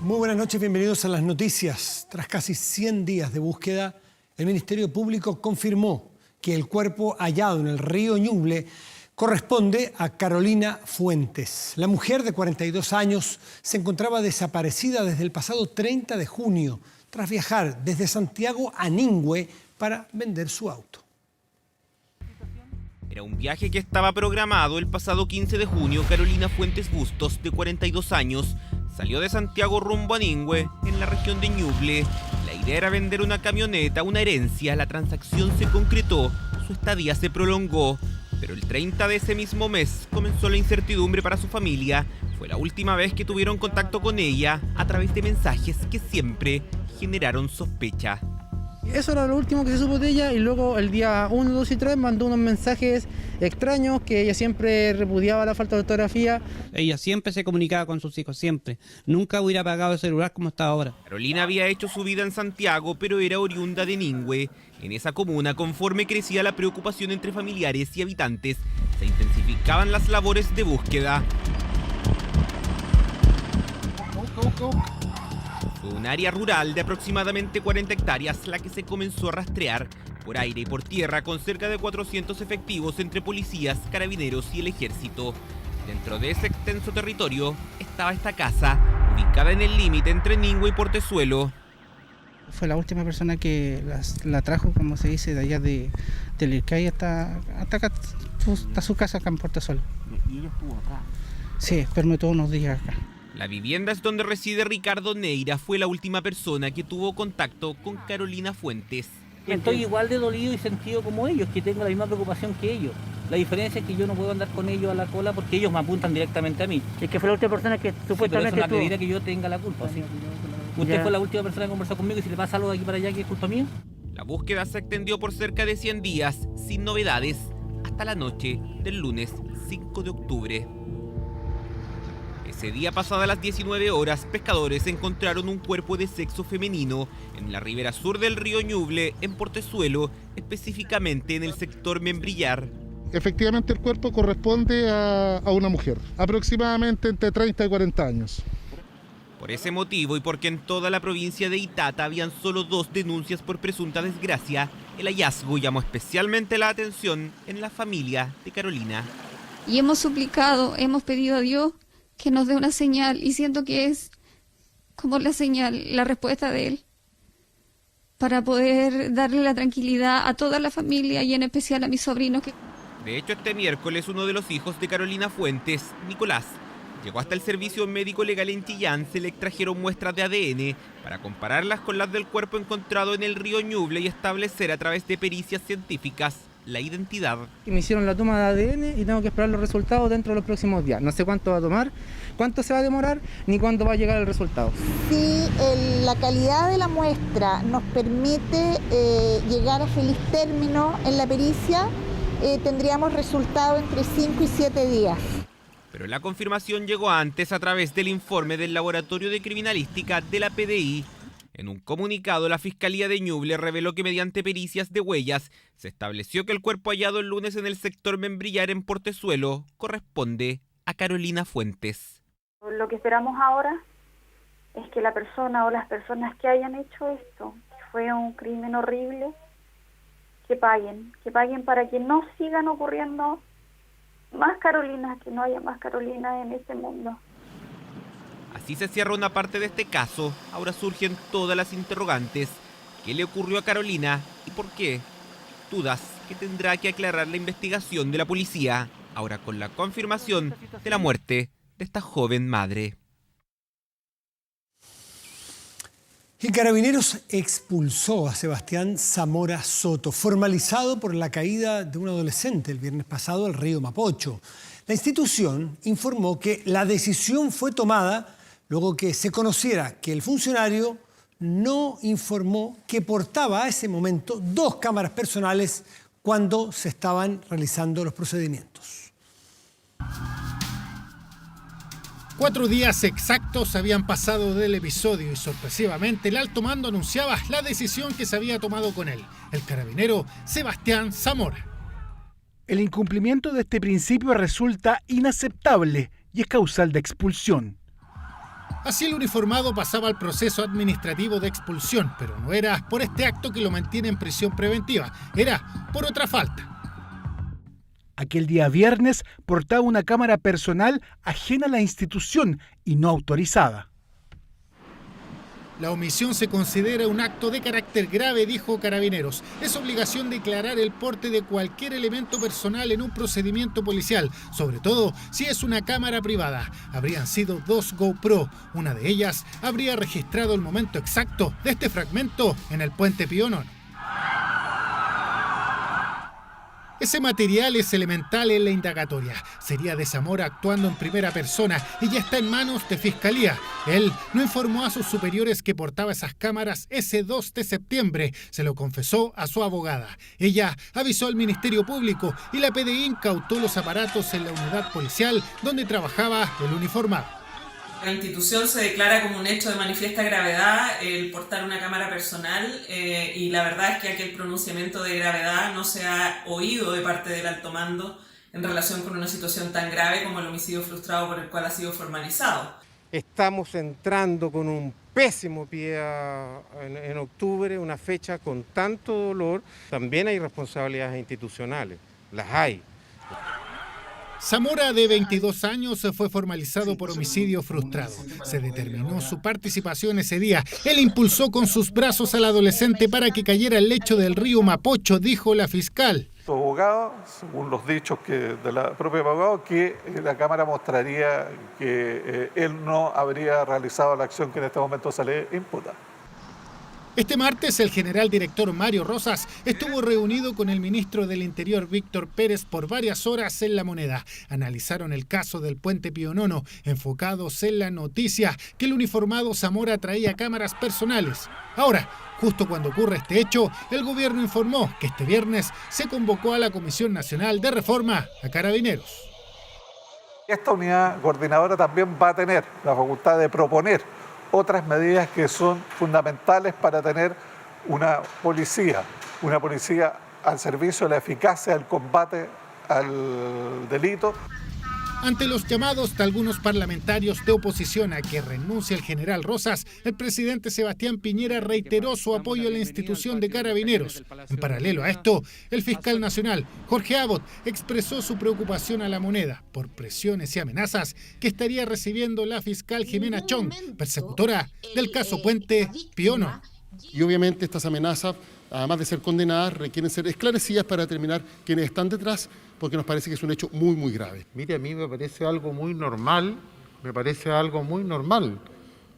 Muy buenas noches, bienvenidos a las noticias. Tras casi 100 días de búsqueda, el Ministerio Público confirmó que el cuerpo hallado en el río Ñuble corresponde a Carolina Fuentes. La mujer de 42 años se encontraba desaparecida desde el pasado 30 de junio, tras viajar desde Santiago a Ningüe para vender su auto. Era un viaje que estaba programado el pasado 15 de junio. Carolina Fuentes Bustos, de 42 años, salió de Santiago rumbo a Ningüe, en la región de Ñuble. La idea era vender una camioneta, una herencia. La transacción se concretó, su estadía se prolongó, pero el 30 de ese mismo mes comenzó la incertidumbre para su familia. Fue la última vez que tuvieron contacto con ella a través de mensajes que siempre generaron sospecha. Eso era lo último que se supo de ella, y luego el día 1, 2 y 3 mandó unos mensajes extraños, que ella siempre repudiaba la falta de ortografía. Ella siempre se comunicaba con sus hijos, siempre. Nunca hubiera apagado el celular como está ahora. Carolina había hecho su vida en Santiago, pero era oriunda de Ningüe. En esa comuna, conforme crecía la preocupación entre familiares y habitantes, se intensificaban las labores de búsqueda. Fue un área rural de aproximadamente 40 hectáreas la que se comenzó a rastrear por aire y por tierra, con cerca de 400 efectivos entre policías, carabineros y el ejército. Dentro de ese extenso territorio estaba esta casa, ubicada en el límite entre Ningüe y Portezuelo. Fue la última persona que la trajo, como se dice, de allá del Ircay hasta acá, hasta su casa acá en Portezuelo. ¿Y ella estuvo acá? Sí, permitió unos días acá. La vivienda es donde reside Ricardo Neira. Fue la última persona que tuvo contacto con Carolina Fuentes. Estoy igual de dolido y sentido como ellos, que tengo la misma preocupación que ellos. La diferencia es que yo no puedo andar con ellos a la cola porque ellos me apuntan directamente a mí. Es que fue la última persona que supuestamente Pero eso no tuvo. acredita que yo tenga la culpa, ¿sí? Usted Ya. fue la última persona que conversó conmigo, y si le pasa algo de aquí para allá, ¿qué es culpa mía? La búsqueda se extendió por cerca de 100 días, sin novedades, hasta la noche del lunes 5 de octubre. Ese día, pasadas las 19 horas, pescadores encontraron un cuerpo de sexo femenino en la ribera sur del río Ñuble, en Portezuelo, específicamente en el sector Membrillar. Efectivamente, el cuerpo corresponde a una mujer, aproximadamente entre 30 y 40 años. Por ese motivo, y porque en toda la provincia de Itata habían solo 2 denuncias por presunta desgracia, el hallazgo llamó especialmente la atención en la familia de Carolina. Y hemos suplicado, hemos pedido a Dios que nos dé una señal, y siento que es como la señal, la respuesta de Él, para poder darle la tranquilidad a toda la familia y en especial a mis sobrinos. De hecho, este miércoles uno de los hijos de Carolina Fuentes, Nicolás, llegó hasta el servicio médico legal en Chillán. Se le extrajeron muestras de ADN para compararlas con las del cuerpo encontrado en el río Ñuble y establecer a través de pericias científicas la identidad. Me hicieron la toma de ADN y tengo que esperar los resultados dentro de los próximos días. No sé cuánto va a tomar, cuánto se va a demorar, ni cuándo va a llegar el resultado. Si la calidad de la muestra nos permite llegar a feliz término en la pericia, tendríamos resultado entre 5 y 7 días. Pero la confirmación llegó antes, a través del informe del Laboratorio de Criminalística de la PDI. En un comunicado, la Fiscalía de Ñuble reveló que mediante pericias de huellas se estableció que el cuerpo hallado el lunes en el sector Membrillar, en Portezuelo, corresponde a Carolina Fuentes. Lo que esperamos ahora es que la persona o las personas que hayan hecho esto, que fue un crimen horrible, que paguen para que no sigan ocurriendo más Carolinas, que no haya más Carolinas en este mundo. Así se cierra una parte de este caso. Ahora surgen todas las interrogantes. ¿Qué le ocurrió a Carolina y por qué? Dudas que tendrá que aclarar la investigación de la policía, ahora con la confirmación de la muerte de esta joven madre. Y Carabineros expulsó a Sebastián Zamora Soto, formalizado por la caída de un adolescente el viernes pasado al río Mapocho. La institución informó que la decisión fue tomada luego que se conociera que el funcionario no informó que portaba a ese momento 2 cámaras personales cuando se estaban realizando los procedimientos. 4 días exactos habían pasado del episodio y sorpresivamente el alto mando anunciaba la decisión que se había tomado con él, el carabinero Sebastián Zamora. El incumplimiento de este principio resulta inaceptable y es causal de expulsión. Así el uniformado pasaba al proceso administrativo de expulsión, pero no era por este acto que lo mantiene en prisión preventiva, era por otra falta. Aquel día viernes portaba una cámara personal ajena a la institución y no autorizada. La omisión se considera un acto de carácter grave, dijo Carabineros. Es obligación declarar el porte de cualquier elemento personal en un procedimiento policial, sobre todo si es una cámara privada. Habrían sido 2 GoPro. Una de ellas habría registrado el momento exacto de este fragmento en el puente Pío IX. Ese material es elemental en la indagatoria. Sería de Zamora actuando en primera persona y ya está en manos de Fiscalía. Él no informó a sus superiores que portaba esas cámaras ese 2 de septiembre. Se lo confesó a su abogada. Ella avisó al Ministerio Público y la PDI incautó los aparatos en la unidad policial donde trabajaba el uniformado. La institución se declara como un hecho de manifiesta gravedad el portar una cámara personal y la verdad es que aquel pronunciamiento de gravedad no se ha oído de parte del alto mando en relación con una situación tan grave como el homicidio frustrado por el cual ha sido formalizado. Estamos entrando con un pésimo pie en octubre, una fecha con tanto dolor. También hay responsabilidades institucionales, las hay. Zamora, de 22 años, fue formalizado por homicidio frustrado. Se determinó su participación ese día. Él impulsó con sus brazos al adolescente para que cayera al lecho del río Mapocho, dijo la fiscal. Su abogado, según los dichos de la propia abogado, que la Cámara mostraría que él no habría realizado la acción que en este momento se le imputa. Este martes, el general director Mario Rosas estuvo reunido con el ministro del Interior Víctor Pérez por varias horas en La Moneda. Analizaron el caso del puente Pío IX, enfocados en la noticia que el uniformado Zamora traía cámaras personales. Ahora, justo cuando ocurre este hecho, el gobierno informó que este viernes se convocó a la Comisión Nacional de Reforma a Carabineros. Esta unidad coordinadora también va a tener la facultad de proponer otras medidas que son fundamentales para tener una policía al servicio de la eficacia del combate al delito. Ante los llamados de algunos parlamentarios de oposición a que renuncie el general Rosas, el presidente Sebastián Piñera reiteró su apoyo a la institución de Carabineros. En paralelo a esto, el fiscal nacional, Jorge Abbott, expresó su preocupación a La Moneda por presiones y amenazas que estaría recibiendo la fiscal Jimena Chong, persecutora del caso Puente Pío IX. Y obviamente estas amenazas, además de ser condenadas, requieren ser esclarecidas para determinar quiénes están detrás, porque nos parece que es un hecho muy, muy grave. Mire, a mí me parece algo muy normal,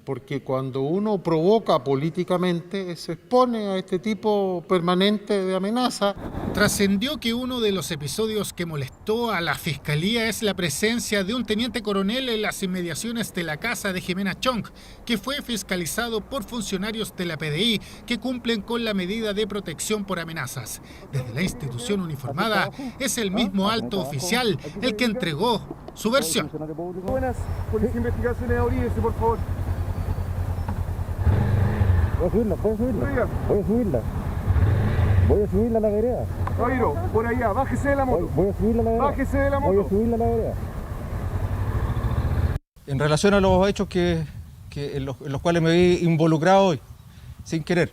porque cuando uno provoca políticamente se expone a este tipo permanente de amenaza. Trascendió que uno de los episodios que molestó a la Fiscalía es la presencia de un teniente coronel en las inmediaciones de la casa de Jimena Chong, que fue fiscalizado por funcionarios de la PDI que cumplen con la medida de protección por amenazas. Desde la institución uniformada es el mismo alto oficial el que entregó su versión. Buenas, Policía Investigaciones, oríguese, por favor. Voy a subirla a la vereda. Caballero, por allá, bájese de la moto. Voy a subirla a la vereda. Bájese de la moto. Voy a subirla a la vereda. En relación a los hechos en los cuales me vi involucrado hoy, sin querer.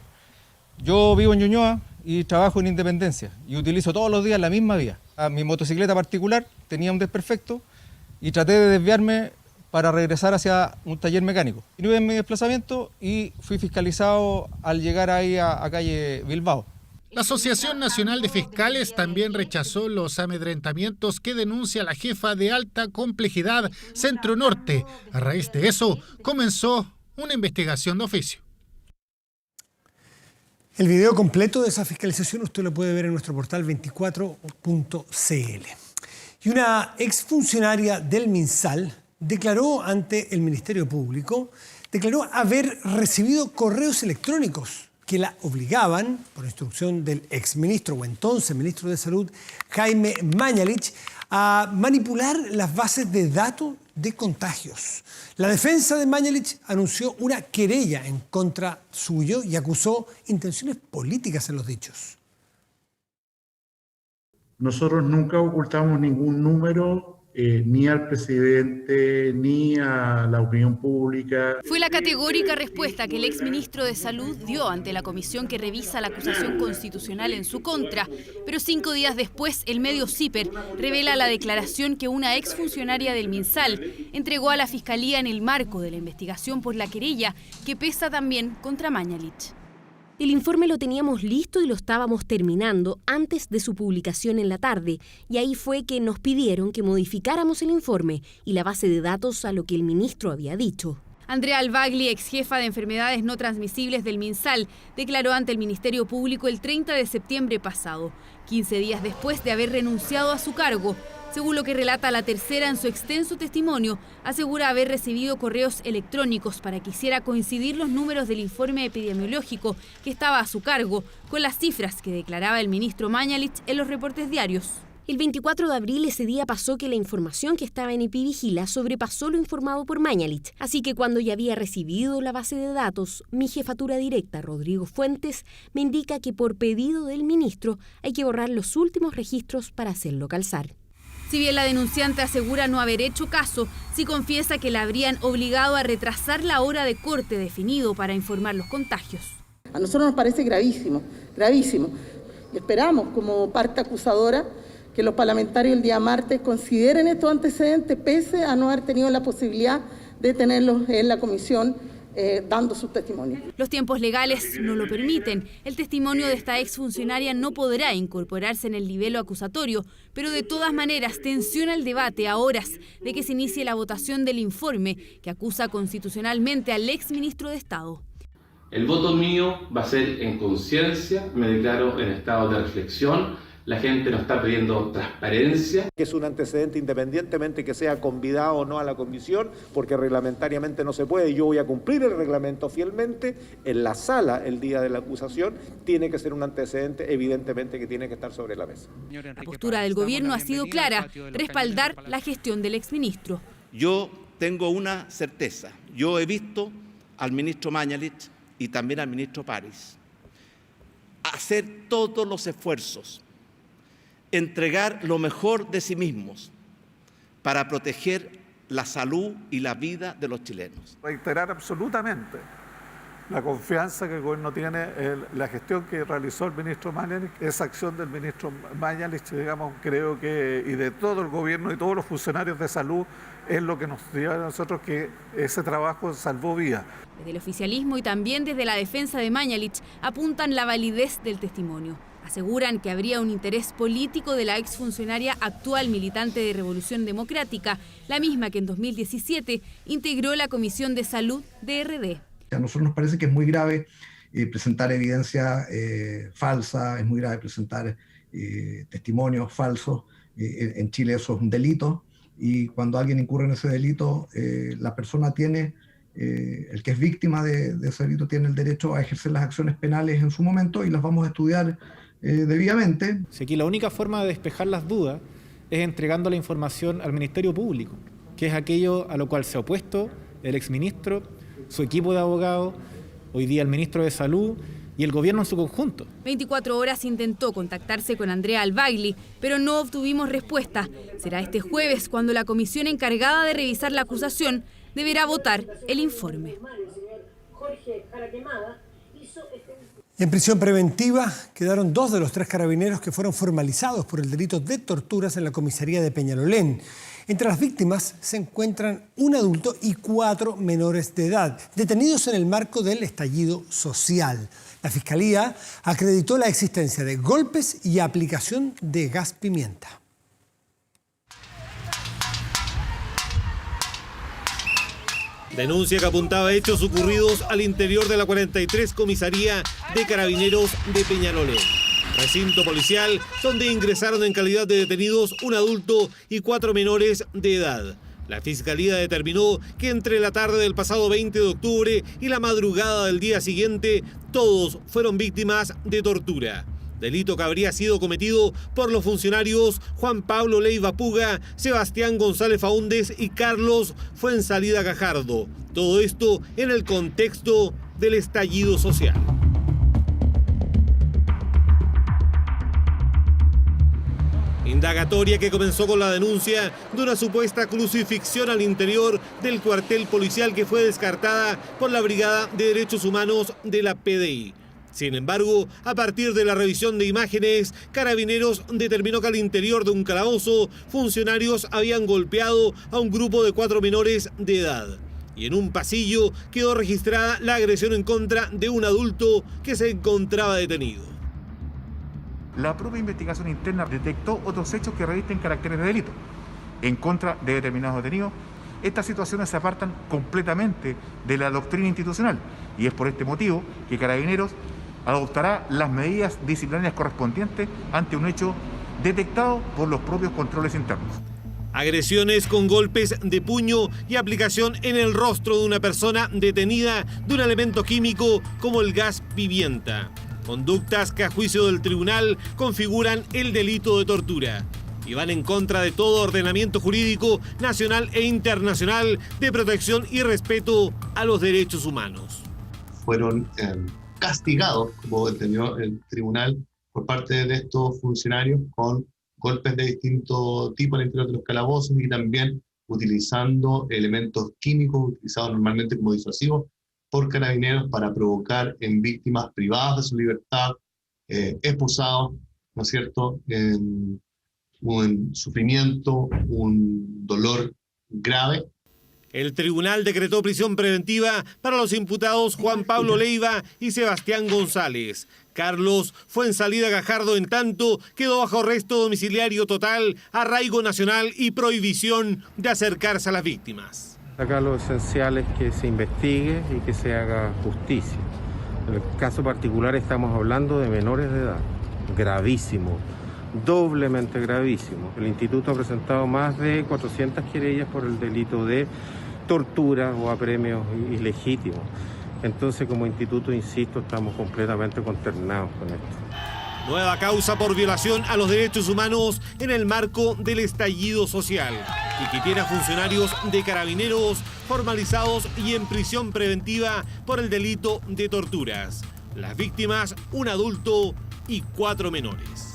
Yo vivo en Ñuñoa y trabajo en Independencia y utilizo todos los días la misma vía. Mi motocicleta particular tenía un desperfecto y traté de desviarme para regresar hacia un taller mecánico. Iba en mi desplazamiento y fui fiscalizado al llegar ahí a calle Bilbao. La Asociación Nacional de Fiscales también rechazó los amedrentamientos que denuncia la jefa de alta complejidad Centro Norte. A raíz de eso, comenzó una investigación de oficio. El video completo de esa fiscalización usted lo puede ver en nuestro portal 24.cl. Y una exfuncionaria del MinSal declaró ante el Ministerio Público, haber recibido correos electrónicos que la obligaban, por instrucción del exministro o entonces ministro de Salud, Jaime Mañalich, a manipular las bases de datos de contagios. La defensa de Mañalich anunció una querella en contra suyo y acusó intenciones políticas en los dichos. Nosotros nunca ocultamos ningún número ni al presidente ni a la opinión pública. Fue la categórica respuesta que el exministro de Salud dio ante la comisión que revisa la acusación constitucional en su contra, pero 5 días después el medio CIPER revela la declaración que una exfuncionaria del MinSal entregó a la Fiscalía en el marco de la investigación por la querella que pesa también contra Mañalich. El informe lo teníamos listo y lo estábamos terminando antes de su publicación en la tarde, y ahí fue que nos pidieron que modificáramos el informe y la base de datos a lo que el ministro había dicho. Andrea Albagli, ex jefa de enfermedades no transmisibles del MinSal, declaró ante el Ministerio Público el 30 de septiembre pasado, 15 días después de haber renunciado a su cargo. Según lo que relata La Tercera en su extenso testimonio, asegura haber recibido correos electrónicos para que hiciera coincidir los números del informe epidemiológico que estaba a su cargo con las cifras que declaraba el ministro Mañalich en los reportes diarios. El 24 de abril ese día pasó que la información que estaba en Epivigila sobrepasó lo informado por Mañalich. Así que cuando ya había recibido la base de datos, mi jefatura directa, Rodrigo Fuentes, me indica que por pedido del ministro hay que borrar los últimos registros para hacerlo calzar. Si bien la denunciante asegura no haber hecho caso, sí confiesa que la habrían obligado a retrasar la hora de corte definido para informar los contagios. A nosotros nos parece gravísimo, gravísimo. Y esperamos como parte acusadora que los parlamentarios el día martes consideren estos antecedentes pese a no haber tenido la posibilidad de tenerlos en la comisión dando sus testimonios. Los tiempos legales no lo permiten. El testimonio de esta exfuncionaria no podrá incorporarse en el libelo acusatorio, pero de todas maneras tensiona el debate a horas de que se inicie la votación del informe que acusa constitucionalmente al exministro de Estado. El voto mío va a ser en conciencia, me declaro en estado de reflexión. La gente nos está pidiendo transparencia. Es un antecedente independientemente que sea convidado o no a la comisión, porque reglamentariamente no se puede. Yo voy a cumplir el reglamento fielmente. En la sala, el día de la acusación, tiene que ser un antecedente evidentemente que tiene que estar sobre la mesa. La postura del gobierno ha sido clara, respaldar la gestión del exministro. Yo tengo una certeza. Yo he visto al ministro Mañalich y también al ministro París hacer todos los esfuerzos, entregar lo mejor de sí mismos para proteger la salud y la vida de los chilenos. Reiterar absolutamente la confianza que el gobierno tiene en la gestión que realizó el ministro Mañalich. Esa acción del ministro Mañalich, digamos, creo que, y de todo el gobierno y todos los funcionarios de salud, es lo que nos lleva a nosotros que ese trabajo salvó vidas. Desde el oficialismo y también desde la defensa de Mañalich apuntan la validez del testimonio. Aseguran que habría un interés político de la exfuncionaria actual militante de Revolución Democrática, la misma que en 2017 integró la Comisión de Salud de RD. A nosotros nos parece que es muy grave presentar evidencia falsa, es muy grave presentar testimonios falsos. En Chile eso es un delito, y cuando alguien incurre en ese delito, la persona tiene, el que es víctima de ese delito tiene el derecho a ejercer las acciones penales en su momento, y las vamos a estudiar debidamente. Si aquí la única forma de despejar las dudas es entregando la información al Ministerio Público, que es aquello a lo cual se ha opuesto el exministro, su equipo de abogados, hoy día el ministro de Salud y el gobierno en su conjunto. 24 horas intentó contactarse con Andrea Albagli, pero no obtuvimos respuesta. Será este jueves cuando la comisión encargada de revisar la acusación deberá votar el informe. En prisión preventiva quedaron 2 de los 3 carabineros que fueron formalizados por el delito de torturas en la comisaría de Peñalolén. Entre las víctimas se encuentran un adulto y 4 menores de edad, detenidos en el marco del estallido social. La Fiscalía acreditó la existencia de golpes y aplicación de gas pimienta. Denuncia que apuntaba a hechos ocurridos al interior de la 43 Comisaría de Carabineros de Peñalolén. Recinto policial donde ingresaron en calidad de detenidos un adulto y 4 menores de edad. La Fiscalía determinó que entre la tarde del pasado 20 de octubre y la madrugada del día siguiente, todos fueron víctimas de tortura. Delito que habría sido cometido por los funcionarios Juan Pablo Leiva Puga, Sebastián González Faúndez y Carlos Fuensalida Gajardo. Todo esto en el contexto del estallido social. Indagatoria que comenzó con la denuncia de una supuesta crucifixión al interior del cuartel policial que fue descartada por la Brigada de Derechos Humanos de la PDI. Sin embargo, a partir de la revisión de imágenes, Carabineros determinó que al interior de un calabozo, funcionarios habían golpeado a un grupo de 4 menores de edad. Y en un pasillo quedó registrada la agresión en contra de un adulto que se encontraba detenido. La propia investigación interna detectó otros hechos que revisten caracteres de delito en contra de determinados detenidos. Estas situaciones se apartan completamente de la doctrina institucional y es por este motivo que Carabineros adoptará las medidas disciplinarias correspondientes ante un hecho detectado por los propios controles internos. Agresiones con golpes de puño y aplicación en el rostro de una persona detenida de un elemento químico como el gas pimienta. Conductas que a juicio del tribunal configuran el delito de tortura y van en contra de todo ordenamiento jurídico nacional e internacional de protección y respeto a los derechos humanos. Fueron castigados, como entendió el tribunal, por parte de estos funcionarios con golpes de distinto tipo al interior de los calabozos y también utilizando elementos químicos utilizados normalmente como disuasivos por Carabineros para provocar en víctimas privadas de su libertad, expulsados, ¿no es cierto?, un sufrimiento, un dolor grave. El tribunal decretó prisión preventiva para los imputados Juan Pablo Leiva y Sebastián González. Carlos Fuenzalida Gajardo, en tanto, quedó bajo arresto domiciliario total, arraigo nacional y prohibición de acercarse a las víctimas. Acá lo esencial es que se investigue y que se haga justicia. En el caso particular estamos hablando de menores de edad, gravísimo, doblemente gravísimo. El instituto ha presentado más de 400 querellas por el delito de tortura o apremios ilegítimos. Entonces, como instituto, insisto, estamos completamente consternados con esto. Nueva causa por violación a los derechos humanos en el marco del estallido social y que tiene a funcionarios de Carabineros formalizados y en prisión preventiva por el delito de torturas. Las víctimas, un adulto y 4 menores.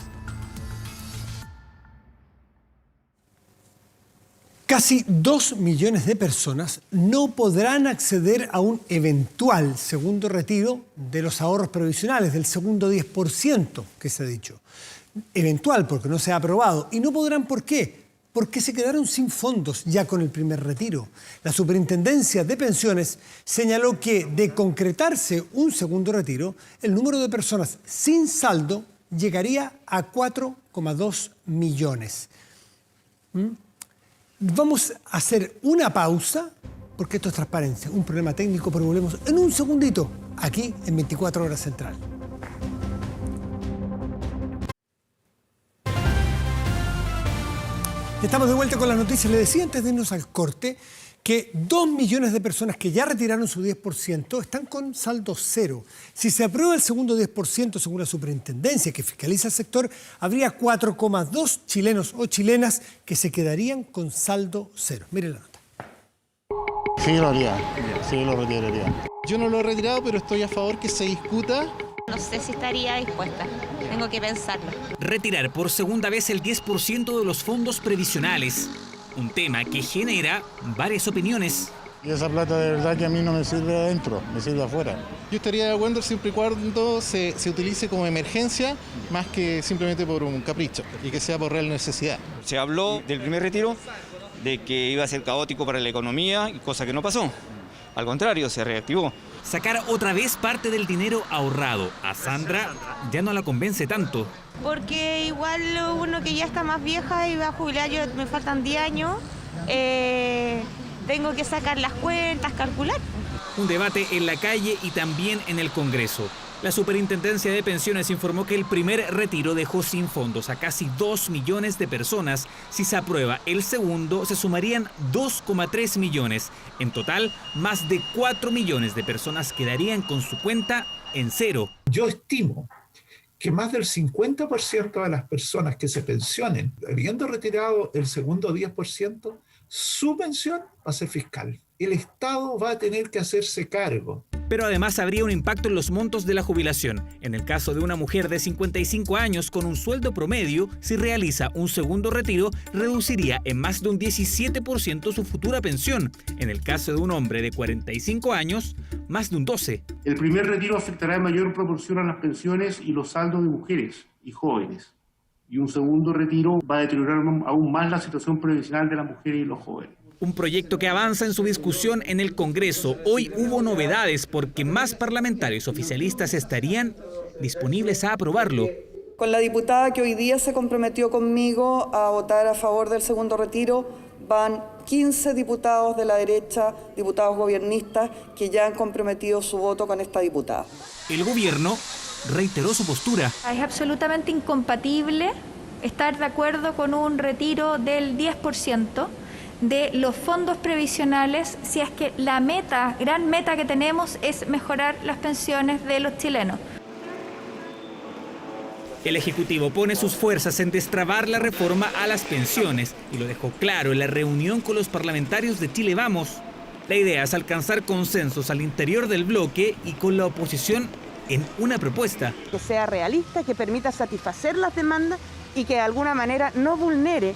Casi 2 millones de personas no podrán acceder a un eventual segundo retiro de los ahorros previsionales, del segundo 10% que se ha dicho. Eventual porque no se ha aprobado. Y no podrán, ¿por qué? Porque se quedaron sin fondos ya con el primer retiro. La Superintendencia de Pensiones señaló que de concretarse un segundo retiro, el número de personas sin saldo llegaría a 4,2 millones. Vamos a hacer una pausa, porque esto es transparencia, un problema técnico, pero volvemos en un segundito, aquí en 24 Horas Central. Estamos de vuelta con las noticias. Le decía antes de irnos al corte que 2 millones de personas que ya retiraron su 10% están con saldo cero. Si se aprueba el segundo 10% según la Superintendencia que fiscaliza el sector, habría 4,2 chilenos o chilenas que se quedarían con saldo cero. Miren la nota. Sí, lo haría. Sí, lo retiraría. Yo no lo he retirado, pero estoy a favor que se discuta. No sé si estaría dispuesta. Tengo que pensarlo. Retirar por segunda vez el 10% de los fondos previsionales. Un tema que genera varias opiniones. Y esa plata de verdad que a mí no me sirve adentro, me sirve afuera. Yo estaría de acuerdo siempre y cuando se utilice como emergencia más que simplemente por un capricho y que sea por real necesidad. Se habló del primer retiro de que iba a ser caótico para la economía, cosa que no pasó. Al contrario, se reactivó. Sacar otra vez parte del dinero ahorrado. A Sandra ya no la convence tanto. Porque igual uno que ya está más vieja y va a jubilar, yo me faltan 10 años, tengo que sacar las cuentas, calcular. Un debate en la calle y también en el Congreso. La Superintendencia de Pensiones informó que el primer retiro dejó sin fondos a casi 2 millones de personas. Si se aprueba el segundo, se sumarían 2,3 millones. En total, más de 4 millones de personas quedarían con su cuenta en cero. Yo estimo que más del 50% de las personas que se pensionen, habiendo retirado el segundo 10%, su pensión va a ser fiscal. El Estado va a tener que hacerse cargo. Pero además habría un impacto en los montos de la jubilación. En el caso de una mujer de 55 años con un sueldo promedio, si realiza un segundo retiro, reduciría en más de un 17% su futura pensión. En el caso de un hombre de 45 años, más de un 12%. El primer retiro afectará en mayor proporción a las pensiones y los saldos de mujeres y jóvenes. Y un segundo retiro va a deteriorar aún más la situación previsional de las mujeres y los jóvenes. Un proyecto que avanza en su discusión en el Congreso. Hoy hubo novedades porque más parlamentarios oficialistas estarían disponibles a aprobarlo. Con la diputada que hoy día se comprometió conmigo a votar a favor del segundo retiro, van 15 diputados de la derecha, diputados gobiernistas, que ya han comprometido su voto con esta diputada. El gobierno reiteró su postura. Es absolutamente incompatible estar de acuerdo con un retiro del 10% de los fondos previsionales si es que la gran meta que tenemos es mejorar las pensiones de los chilenos. El Ejecutivo pone sus fuerzas en destrabar la reforma a las pensiones y lo dejó claro en la reunión con los parlamentarios de Chile Vamos. La idea es alcanzar consensos al interior del bloque y con la oposición en una propuesta. Que sea realista, que permita satisfacer las demandas y que de alguna manera no vulnere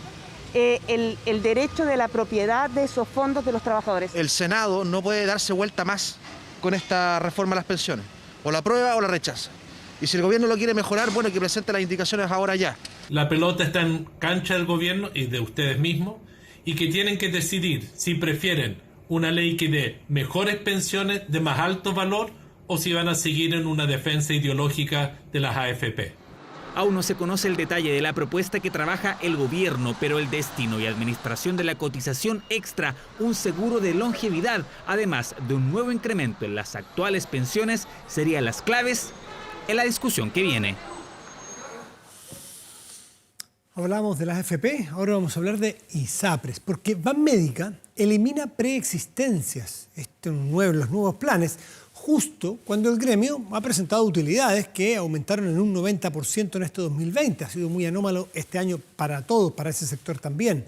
el derecho de la propiedad de esos fondos de los trabajadores. El Senado no puede darse vuelta más con esta reforma a las pensiones. O la aprueba o la rechaza. Y si el gobierno lo quiere mejorar, bueno, que presente las indicaciones ahora ya. La pelota está en cancha del gobierno y de ustedes mismos, y que tienen que decidir si prefieren una ley que dé mejores pensiones de más alto valor o si van a seguir en una defensa ideológica de las AFP. Aún no se conoce el detalle de la propuesta que trabaja el gobierno, pero el destino y administración de la cotización extra, un seguro de longevidad, además de un nuevo incremento en las actuales pensiones, serían las claves en la discusión que viene. Hablamos de las AFP, ahora vamos a hablar de ISAPRES, porque Banmédica elimina preexistencias, los nuevos planes, justo cuando el gremio ha presentado utilidades que aumentaron en un 90% en este 2020. Ha sido muy anómalo este año para todos, para ese sector también.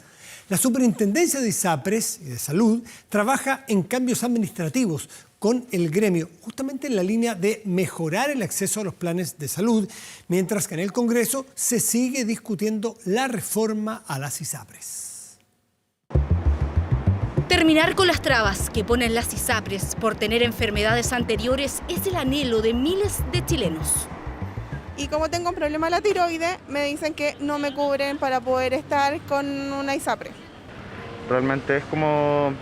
La Superintendencia de ISAPRES y de Salud trabaja en cambios administrativos con el gremio, justamente en la línea de mejorar el acceso a los planes de salud, mientras que en el Congreso se sigue discutiendo la reforma a las ISAPRES. Terminar con las trabas que ponen las ISAPRES por tener enfermedades anteriores es el anhelo de miles de chilenos. Y como tengo un problema de la tiroides, me dicen que no me cubren para poder estar con una ISAPRE. Realmente es como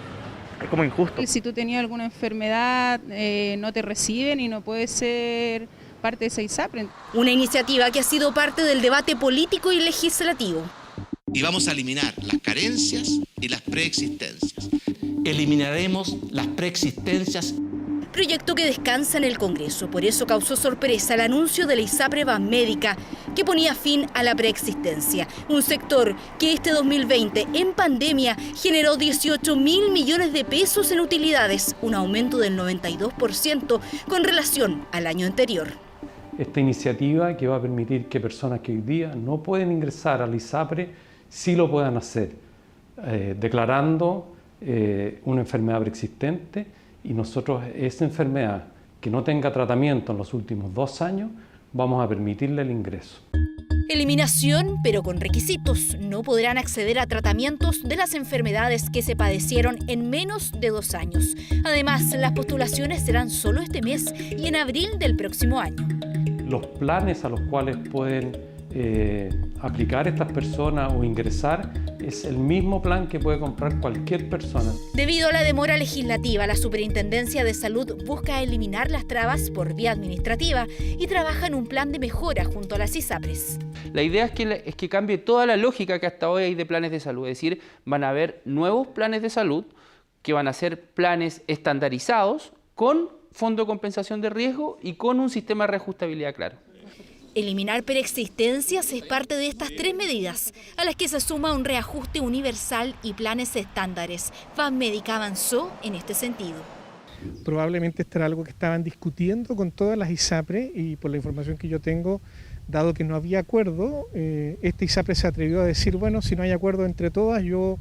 injusto. Si tú tenías alguna enfermedad, no te reciben y no puedes ser parte de esa ISAPRE. Una iniciativa que ha sido parte del debate político y legislativo. Y vamos a eliminar las carencias y las preexistencias. Eliminaremos las preexistencias. Proyecto que descansa en el Congreso. Por eso causó sorpresa el anuncio de la ISAPRE Banmédica, que ponía fin a la preexistencia. Un sector que este 2020, en pandemia, generó 18.000 millones de pesos en utilidades, un aumento del 92% con relación al año anterior. Esta iniciativa que va a permitir que personas que hoy día no pueden ingresar a la ISAPRE sí lo puedan hacer, declarando una enfermedad preexistente, y nosotros esa enfermedad que no tenga tratamiento en los últimos 2 años, vamos a permitirle el ingreso. Eliminación, pero con requisitos. No podrán acceder a tratamientos de las enfermedades que se padecieron en menos de 2 años. Además, las postulaciones serán solo este mes y en abril del próximo año. Los planes a los cuales pueden aplicar estas personas o ingresar es el mismo plan que puede comprar cualquier persona. Debido a la demora legislativa, la Superintendencia de Salud busca eliminar las trabas por vía administrativa y trabaja en un plan de mejora junto a las ISAPRES. La idea es que cambie toda la lógica que hasta hoy hay de planes de salud, es decir, van a haber nuevos planes de salud que van a ser planes estandarizados con fondo de compensación de riesgo y con un sistema de reajustabilidad claro. Eliminar preexistencias es parte de estas 3 medidas, a las que se suma un reajuste universal y planes estándares. Banmédica avanzó en este sentido. Probablemente esto era algo que estaban discutiendo con todas las ISAPRE, y por la información que yo tengo, dado que no había acuerdo, esta ISAPRE se atrevió a decir, bueno, si no hay acuerdo entre todas, yo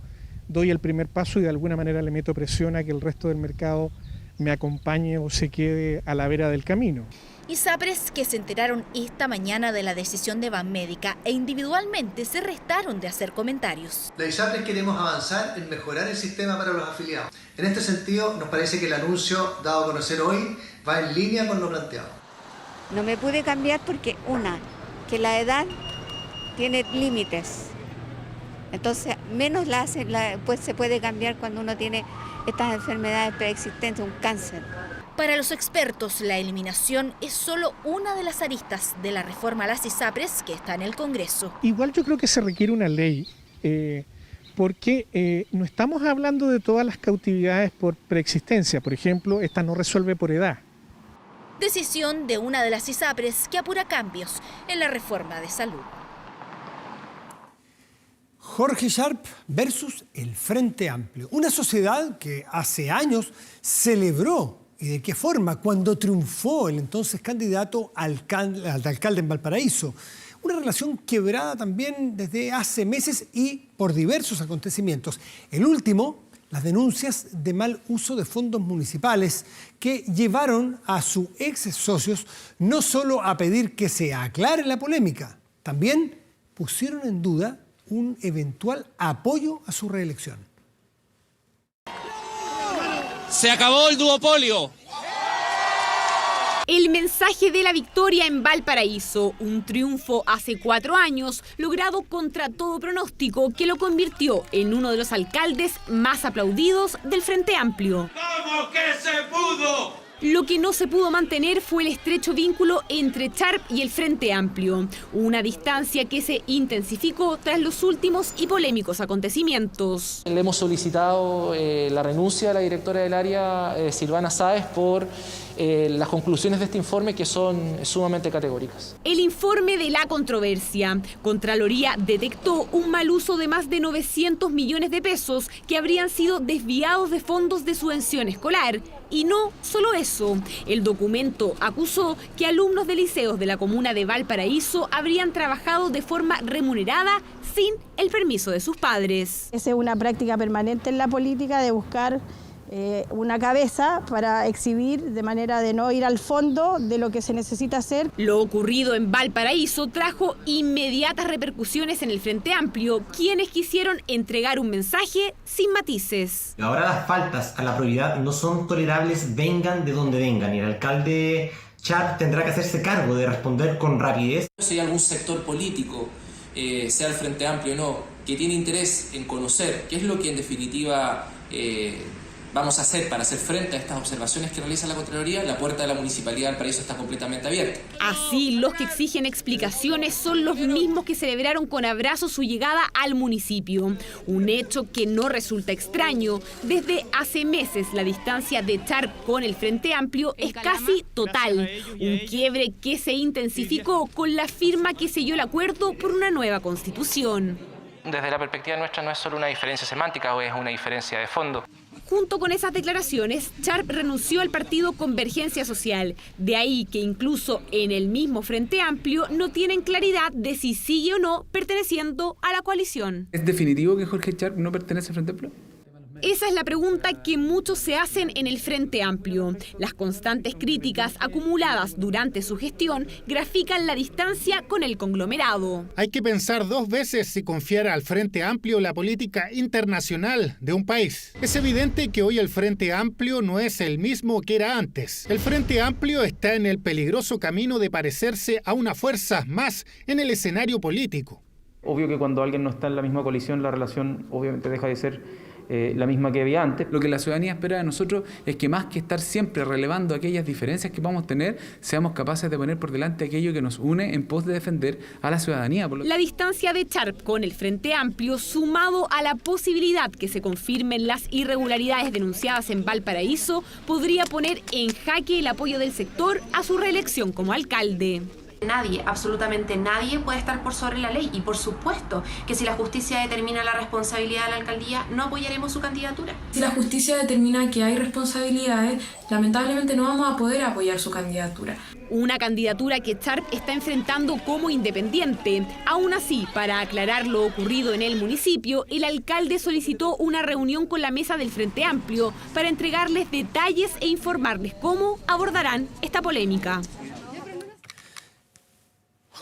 doy el primer paso y de alguna manera le meto presión a que el resto del mercado me acompañe o se quede a la vera del camino. ISAPRES que se enteraron esta mañana de la decisión de Banmédica e individualmente se restaron de hacer comentarios. La ISAPRES queremos avanzar en mejorar el sistema para los afiliados. En este sentido, nos parece que el anuncio dado a conocer hoy va en línea con lo planteado. No me pude cambiar porque, que la edad tiene límites. Entonces, menos pues se puede cambiar cuando uno tiene estas enfermedades preexistentes, un cáncer. Para los expertos, la eliminación es solo una de las aristas de la reforma a las ISAPRES que está en el Congreso. Igual yo creo que se requiere una ley, porque no estamos hablando de todas las cautividades por preexistencia. Por ejemplo, esta no resuelve por edad. Decisión de una de las ISAPRES que apura cambios en la reforma de salud. Jorge Sharp versus el Frente Amplio. Una sociedad que hace años celebró, y de qué forma, cuando triunfó el entonces candidato al alcalde en Valparaíso. Una relación quebrada también desde hace meses y por diversos acontecimientos. El último, las denuncias de mal uso de fondos municipales que llevaron a sus ex socios no solo a pedir que se aclare la polémica, también pusieron en duda un eventual apoyo a su reelección. ¡Se acabó el duopolio! El mensaje de la victoria en Valparaíso, un triunfo hace 4 años, logrado contra todo pronóstico, que lo convirtió en uno de los alcaldes más aplaudidos del Frente Amplio. ¡Vamos que se pudo! Lo que no se pudo mantener fue el estrecho vínculo entre Sharp y el Frente Amplio, una distancia que se intensificó tras los últimos y polémicos acontecimientos. Le hemos solicitado la renuncia de la directora del área, Silvana Sáez, por las conclusiones de este informe, que son sumamente categóricas. El informe de la controversia. Contraloría detectó un mal uso de más de 900 millones de pesos que habrían sido desviados de fondos de subvención escolar. Y no solo eso, el documento acusó que alumnos de liceos de la comuna de Valparaíso habrían trabajado de forma remunerada sin el permiso de sus padres. Esa es una práctica permanente en la política de buscar una cabeza para exhibir, de manera de no ir al fondo de lo que se necesita hacer. Lo ocurrido en Valparaíso trajo inmediatas repercusiones en el Frente Amplio, quienes quisieron entregar un mensaje sin matices. Ahora las faltas a la probidad no son tolerables, vengan de donde vengan, y el alcalde Sharp tendrá que hacerse cargo de responder con rapidez. Si hay algún sector político, sea el Frente Amplio o no, que tiene interés en conocer qué es lo que en definitiva vamos a hacer para hacer frente a estas observaciones que realiza la Contraloría, la puerta de la Municipalidad de Valparaíso está completamente abierta. Así, los que exigen explicaciones son los mismos que celebraron con abrazos su llegada al municipio. Un hecho que no resulta extraño. Desde hace meses la distancia de Sharp con el Frente Amplio es casi total. Un quiebre que se intensificó con la firma que selló el acuerdo por una nueva constitución. Desde la perspectiva nuestra no es solo una diferencia semántica, o es una diferencia de fondo. Junto con esas declaraciones, Sharp renunció al partido Convergencia Social. De ahí que incluso en el mismo Frente Amplio no tienen claridad de si sigue o no perteneciendo a la coalición. ¿Es definitivo que Jorge Sharp no pertenece al Frente Amplio? Esa es la pregunta que muchos se hacen en el Frente Amplio. Las constantes críticas acumuladas durante su gestión grafican la distancia con el conglomerado. Hay que pensar 2 veces si confiar al Frente Amplio la política internacional de un país. Es evidente que hoy el Frente Amplio no es el mismo que era antes. El Frente Amplio está en el peligroso camino de parecerse a una fuerza más en el escenario político. Obvio que cuando alguien no está en la misma coalición, la relación obviamente deja de ser la misma que había antes. Lo que la ciudadanía espera de nosotros es que, más que estar siempre relevando aquellas diferencias que vamos a tener, seamos capaces de poner por delante aquello que nos une en pos de defender a la ciudadanía. La distancia de Sharp con el Frente Amplio, sumado a la posibilidad que se confirmen las irregularidades denunciadas en Valparaíso, podría poner en jaque el apoyo del sector a su reelección como alcalde. Nadie, absolutamente nadie puede estar por sobre la ley y por supuesto que si la justicia determina la responsabilidad de la alcaldía, no apoyaremos su candidatura. Si la justicia determina que hay responsabilidades, lamentablemente no vamos a poder apoyar su candidatura. Una candidatura que Sharp está enfrentando como independiente. Aún así, para aclarar lo ocurrido en el municipio, el alcalde solicitó una reunión con la mesa del Frente Amplio para entregarles detalles e informarles cómo abordarán esta polémica.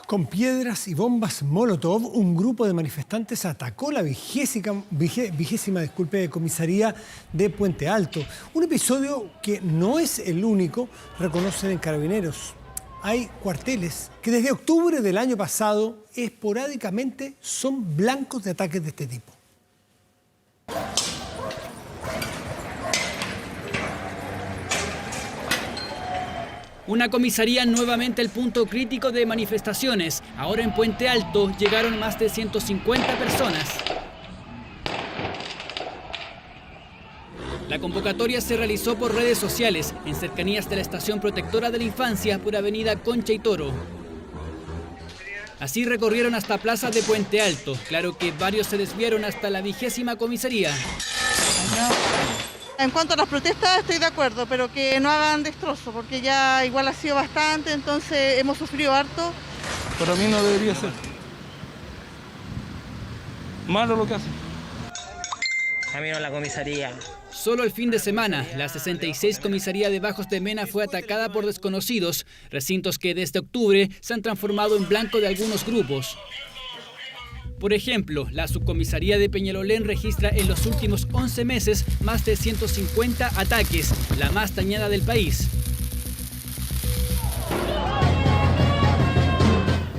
Con piedras y bombas Molotov, un grupo de manifestantes atacó la vigésima comisaría de Puente Alto. Un episodio que no es el único, reconocen en Carabineros. Hay cuarteles que desde octubre del año pasado esporádicamente son blancos de ataques de este tipo. Una comisaría nuevamente el punto crítico de manifestaciones. Ahora en Puente Alto llegaron más de 150 personas. La convocatoria se realizó por redes sociales, en cercanías de la Estación Protectora de la Infancia por Avenida Concha y Toro. Así recorrieron hasta Plaza de Puente Alto. Claro que varios se desviaron hasta la vigésima comisaría. En cuanto a las protestas estoy de acuerdo, pero que no hagan destrozo, porque ya igual ha sido bastante, entonces hemos sufrido harto. Para mí no debería ser. Malo lo que hacen. Camino a la comisaría. Solo el fin de semana, la 66 comisaría de Bajos de Mena fue atacada por desconocidos, recintos que desde octubre se han transformado en blanco de algunos grupos. Por ejemplo, la subcomisaría de Peñalolén registra en los últimos 11 meses más de 150 ataques, la más dañada del país.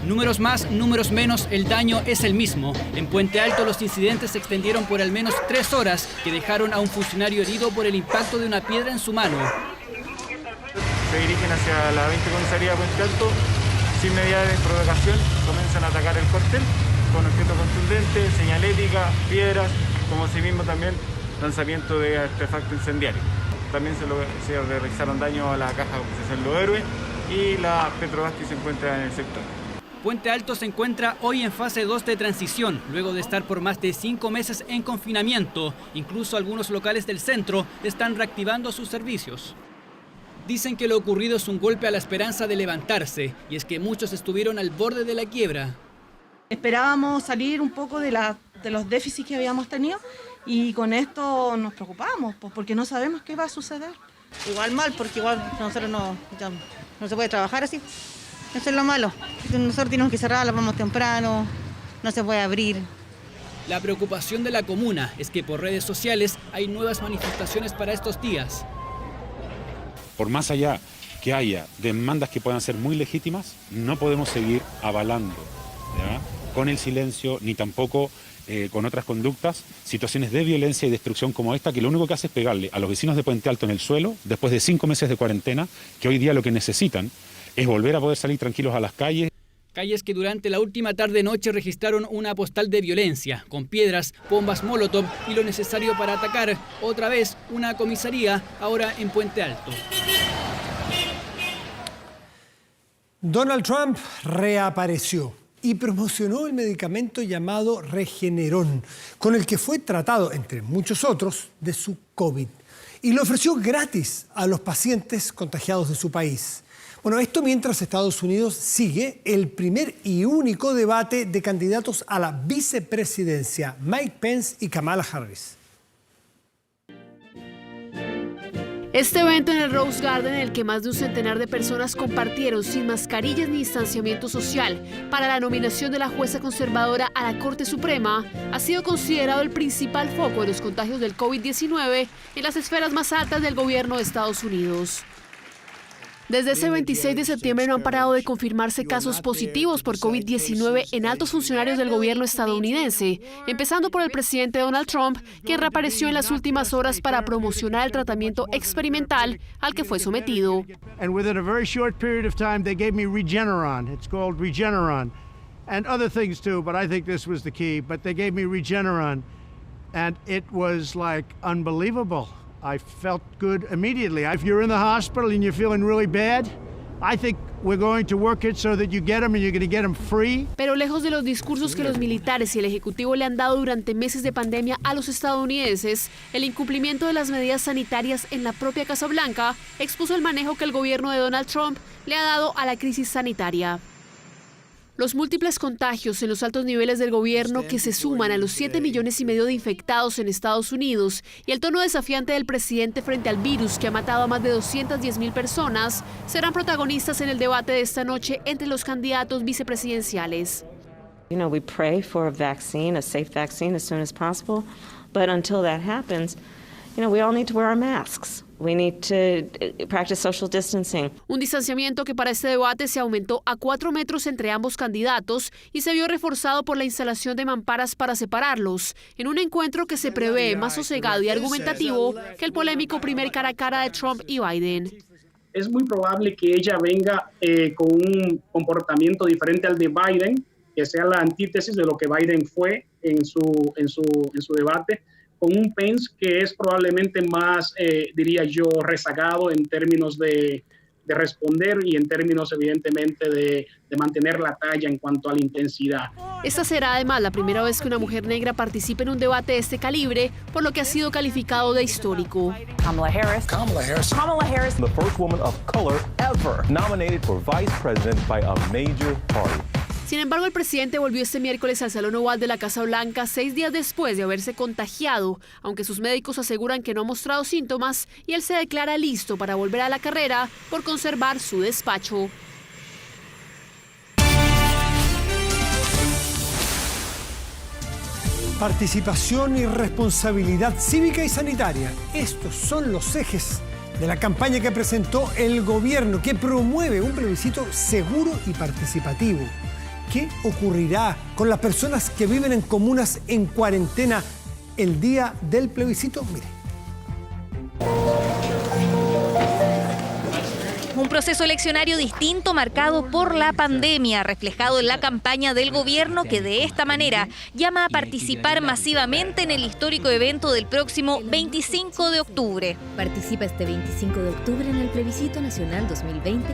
Números más, números menos, el daño es el mismo. En Puente Alto los incidentes se extendieron por al menos 3 horas, que dejaron a un funcionario herido por el impacto de una piedra en su mano. Se dirigen hacia la 20 comisaría de Puente Alto, sin medida de provocación, comienzan a atacar el cuartel con objetos contundentes, señalética, piedras, como asimismo también lanzamiento de artefactos incendiarios. También se realizaron daños a la caja de compensación Los Héroes y la Petrobras que se encuentra en el sector. Puente Alto se encuentra hoy en fase 2 de transición, luego de estar por más de 5 meses en confinamiento. Incluso algunos locales del centro están reactivando sus servicios. Dicen que lo ocurrido es un golpe a la esperanza de levantarse, y es que muchos estuvieron al borde de la quiebra. Esperábamos salir un poco de los déficits que habíamos tenido y con esto nos preocupamos, pues, porque no sabemos qué va a suceder. Igual mal, porque igual nosotros no se puede trabajar así. Eso es lo malo. Nosotros tenemos que cerrar, vamos temprano, no se puede abrir. La preocupación de la comuna es que por redes sociales hay nuevas manifestaciones para estos días. Por más allá que haya demandas que puedan ser muy legítimas, no podemos seguir avalando, ¿ya?, con el silencio ni tampoco con otras conductas, situaciones de violencia y destrucción como esta, que lo único que hace es pegarle a los vecinos de Puente Alto en el suelo, después de 5 meses de cuarentena, que hoy día lo que necesitan es volver a poder salir tranquilos a las calles. Calles que durante la última tarde-noche registraron una postal de violencia, con piedras, bombas Molotov y lo necesario para atacar otra vez una comisaría, ahora en Puente Alto. Donald Trump reapareció y promocionó el medicamento llamado Regeneron, con el que fue tratado, entre muchos otros, de su COVID. Y lo ofreció gratis a los pacientes contagiados de su país. Bueno, esto mientras Estados Unidos sigue el primer y único debate de candidatos a la vicepresidencia, Mike Pence y Kamala Harris. Este evento en el Rose Garden, en el que más de un centenar de personas compartieron sin mascarillas ni distanciamiento social para la nominación de la jueza conservadora a la Corte Suprema, ha sido considerado el principal foco de los contagios del COVID-19 en las esferas más altas del gobierno de Estados Unidos. Desde ese 26 de septiembre no han parado de confirmarse casos positivos por COVID-19 en altos funcionarios del gobierno estadounidense, empezando por el presidente Donald Trump, quien reapareció en las últimas horas para promocionar el tratamiento experimental al que fue sometido. And within a very short period of time they gave me Regeneron. It's called Regeneron. And other things too, but I think this was the key. But they gave me Regeneron and it was like unbelievable. I felt good immediately. If you're in the hospital and you're feeling really bad, I think we're going to work it so that you get them and you're going to get them free. Pero lejos de los discursos que los militares y el Ejecutivo le han dado durante meses de pandemia a los estadounidenses, el incumplimiento de las medidas sanitarias en la propia Casa Blanca expuso el manejo que el gobierno de Donald Trump le ha dado a la crisis sanitaria. Los múltiples contagios en los altos niveles del gobierno que se suman a los 7,5 millones de infectados en Estados Unidos y el tono desafiante del presidente frente al virus que ha matado a más de 210,000 personas serán protagonistas en el debate de esta noche entre los candidatos vicepresidenciales. We pray for a vaccine, a safe vaccine as soon as possible, but until that happens, we all need to wear our masks. We need to practice social distancing. Un distanciamiento que para este debate se aumentó a 4 metros entre ambos candidatos y se vio reforzado por la instalación de mamparas para separarlos, en un encuentro que se prevé más sosegado y argumentativo que el polémico primer cara a cara de Trump y Biden. Es muy probable que ella venga con un comportamiento diferente al de Biden, que sea la antítesis de lo que Biden fue en su debate, con un Pence que es probablemente más, diría yo, rezagado en términos de responder y en términos, evidentemente, de mantener la talla en cuanto a la intensidad. Esta será además la primera vez que una mujer negra participe en un debate de este calibre, por lo que ha sido calificado de histórico. Kamala Harris. The first woman of color ever nominated for vice president by a major party. Sin embargo, el presidente volvió este miércoles al Salón Oval de la Casa Blanca 6 días después de haberse contagiado, aunque sus médicos aseguran que no ha mostrado síntomas y él se declara listo para volver a la carrera por conservar su despacho. Participación y responsabilidad cívica y sanitaria. Estos son los ejes de la campaña que presentó el gobierno, que promueve un plebiscito seguro y participativo. ¿Qué ocurrirá con las personas que viven en comunas en cuarentena el día del plebiscito? Mire. Un proceso eleccionario distinto marcado por la pandemia, reflejado en la campaña del gobierno que de esta manera llama a participar masivamente en el histórico evento del próximo 25 de octubre. Participa este 25 de octubre en el plebiscito nacional 2020.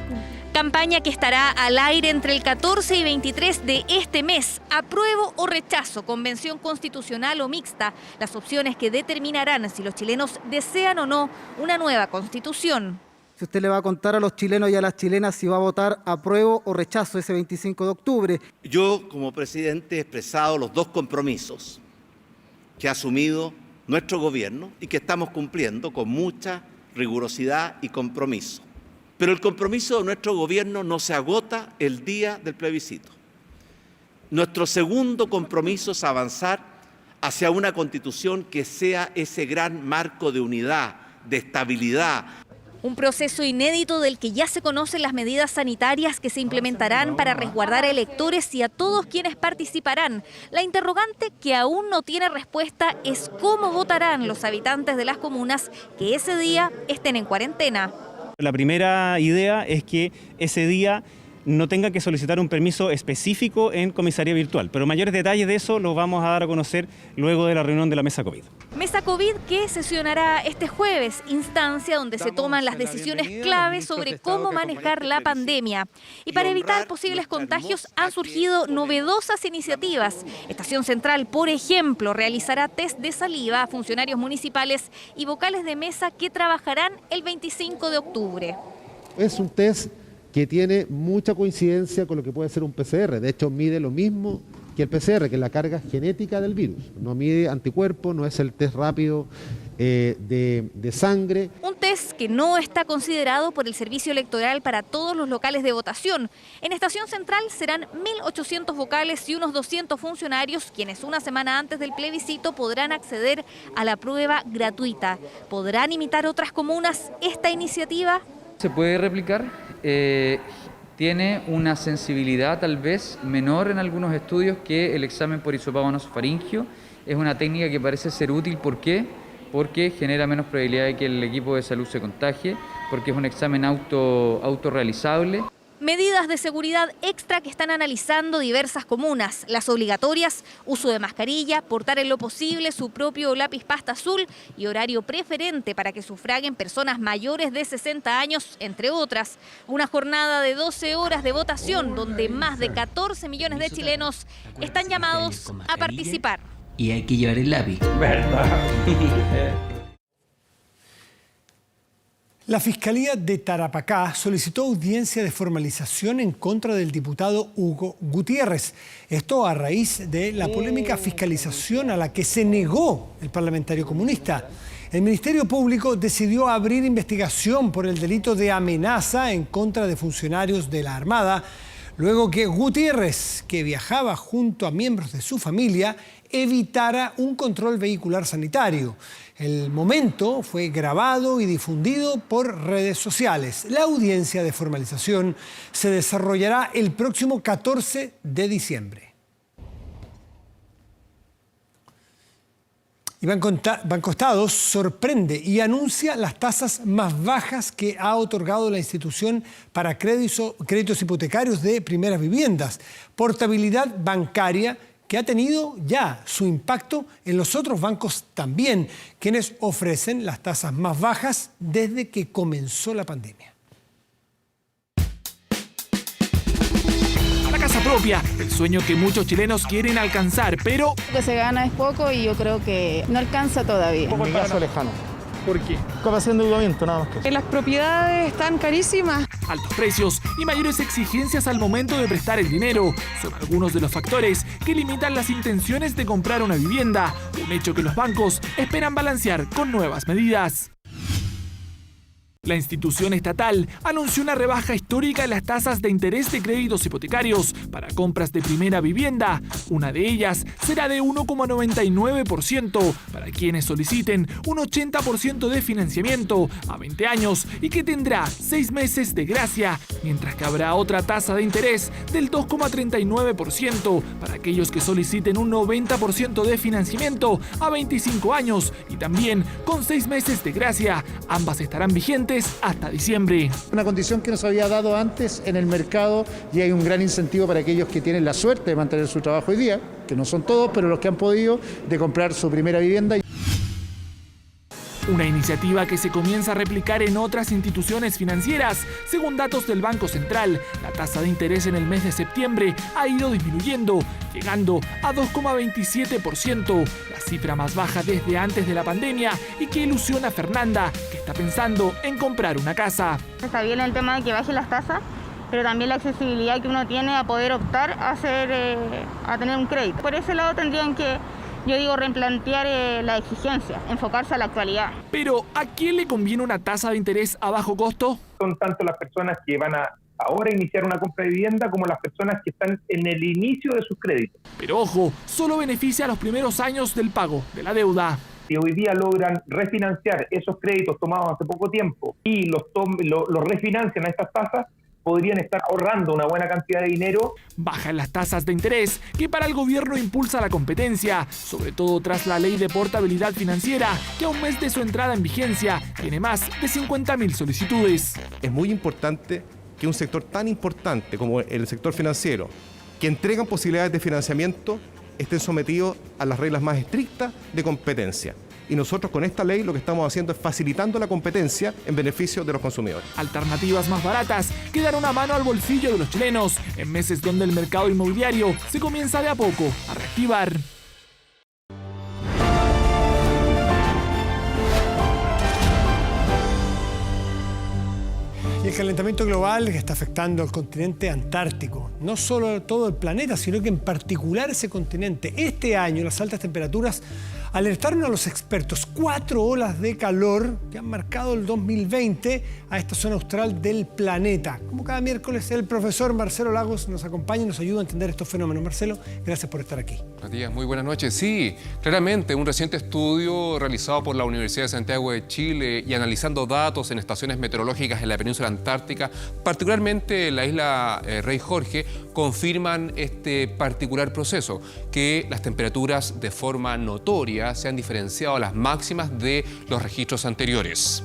Campaña que estará al aire entre el 14 y 23 de este mes. Apruebo o rechazo, convención constitucional o mixta, las opciones que determinarán si los chilenos desean o no una nueva constitución. Si usted le va a contar a los chilenos y a las chilenas si va a votar apruebo o rechazo ese 25 de octubre. Yo, como presidente, he expresado los dos compromisos que ha asumido nuestro gobierno y que estamos cumpliendo con mucha rigurosidad y compromiso. Pero el compromiso de nuestro gobierno no se agota el día del plebiscito. Nuestro segundo compromiso es avanzar hacia una constitución que sea ese gran marco de unidad, de estabilidad. Un proceso inédito del que ya se conocen las medidas sanitarias que se implementarán para resguardar a electores y a todos quienes participarán. La interrogante que aún no tiene respuesta es cómo votarán los habitantes de las comunas que ese día estén en cuarentena. La primera idea es que ese día no tenga que solicitar un permiso específico en comisaría virtual, pero mayores detalles de eso los vamos a dar a conocer luego de la reunión de la Mesa COVID. Mesa COVID que sesionará este jueves, instancia donde se toman las decisiones claves sobre cómo manejar la pandemia. Y para evitar posibles contagios han surgido novedosas iniciativas. Estación Central, por ejemplo, realizará test de saliva a funcionarios municipales y vocales de mesa que trabajarán el 25 de octubre. Es un test que tiene mucha coincidencia con lo que puede ser un PCR. De hecho, mide lo mismo que el PCR, que es la carga genética del virus. No mide anticuerpos, no es el test rápido de sangre. Un test que no está considerado por el Servicio Electoral para todos los locales de votación. En Estación Central serán 1.800 vocales y unos 200 funcionarios, quienes una semana antes del plebiscito podrán acceder a la prueba gratuita. ¿Podrán imitar otras comunas esta iniciativa? Se puede replicar. Tiene una sensibilidad tal vez menor en algunos estudios que el examen por hisopado nasofaringio. Es una técnica que parece ser útil. ¿Por qué? Porque genera menos probabilidad de que el equipo de salud se contagie, porque es un examen autorrealizable. Medidas de seguridad extra que están analizando diversas comunas. Las obligatorias, uso de mascarilla, portar en lo posible su propio lápiz pasta azul y horario preferente para que sufraguen personas mayores de 60 años, entre otras. Una jornada de 12 horas de votación donde más de 14 millones de chilenos están llamados a participar. Y hay que llevar el lápiz. ¿Verdad? La Fiscalía de Tarapacá solicitó audiencia de formalización en contra del diputado Hugo Gutiérrez. Esto a raíz de la polémica fiscalización a la que se negó el parlamentario comunista. El Ministerio Público decidió abrir investigación por el delito de amenaza en contra de funcionarios de la Armada, luego que Gutiérrez, que viajaba junto a miembros de su familia, evitara un control vehicular sanitario. El momento fue grabado y difundido por redes sociales. La audiencia de formalización se desarrollará el próximo 14 de diciembre. Y Bancoestados sorprende y anuncia las tasas más bajas que ha otorgado la institución para créditos hipotecarios de primeras viviendas. Portabilidad bancaria que ha tenido ya su impacto en los otros bancos también, quienes ofrecen las tasas más bajas desde que comenzó la pandemia. La casa propia, el sueño que muchos chilenos quieren alcanzar, pero lo que se gana es poco y yo creo que no alcanza todavía. Un caso lejano. ¿por qué? Capacidad de endeudamiento, nada más que eso. Las propiedades están carísimas. Altos precios y mayores exigencias al momento de prestar el dinero son algunos de los factores que limitan las intenciones de comprar una vivienda, un hecho que los bancos esperan balancear con nuevas medidas. La institución estatal anunció una rebaja histórica en las tasas de interés de créditos hipotecarios para compras de primera vivienda. Una de ellas será de 1,99% para quienes soliciten un 80% de financiamiento a 20 años y que tendrá 6 meses de gracia, mientras que habrá otra tasa de interés del 2,39% para aquellos que soliciten un 90% de financiamiento a 25 años y también con 6 meses de gracia. Ambas estarán vigentes hasta diciembre. Una condición que no se había dado antes en el mercado y hay un gran incentivo para aquellos que tienen la suerte de mantener su trabajo hoy día, que no son todos, pero los que han podido, de comprar su primera vivienda. Una iniciativa que se comienza a replicar en otras instituciones financieras. Según datos del Banco Central, la tasa de interés en el mes de septiembre ha ido disminuyendo, llegando a 2,27%, la cifra más baja desde antes de la pandemia y que ilusiona a Fernanda, que está pensando en comprar una casa. Está bien el tema de que bajen las tasas, pero también la accesibilidad que uno tiene a poder optar a tener un crédito. Por ese lado tendrían que, yo digo, replantear la exigencia, enfocarse a la actualidad. Pero, ¿a quién le conviene una tasa de interés a bajo costo? Son tanto las personas que van a ahora iniciar una compra de vivienda como las personas que están en el inicio de sus créditos. Pero ojo, solo beneficia a los primeros años del pago de la deuda. Si hoy día logran refinanciar esos créditos tomados hace poco tiempo y los refinancian a estas tasas, podrían estar ahorrando una buena cantidad de dinero. Bajan las tasas de interés, que para el gobierno impulsa la competencia, sobre todo tras la ley de portabilidad financiera, que a un mes de su entrada en vigencia tiene más de 50.000 solicitudes. Es muy importante que un sector tan importante como el sector financiero, que entregan posibilidades de financiamiento, estén sometidos a las reglas más estrictas de competencia. Y nosotros con esta ley lo que estamos haciendo es facilitando la competencia en beneficio de los consumidores. Alternativas más baratas que dan una mano al bolsillo de los chilenos en meses donde el mercado inmobiliario se comienza de a poco a reactivar. Y el calentamiento global que está afectando al continente antártico, no solo a todo el planeta, sino que en particular ese continente. Este año las altas temperaturas alertaron a los expertos 4 olas de calor que han marcado el 2020 a esta zona austral del planeta. Como cada miércoles, el profesor Marcelo Lagos nos acompaña y nos ayuda a entender estos fenómenos. Marcelo, gracias por estar aquí. Buenos días, muy buenas noches. Sí, claramente, un reciente estudio realizado por la Universidad de Santiago de Chile y analizando datos en estaciones meteorológicas en la península antártica, particularmente en la isla Rey Jorge, confirman este particular proceso, que las temperaturas de forma notoria se han diferenciado a las máximas de los registros anteriores.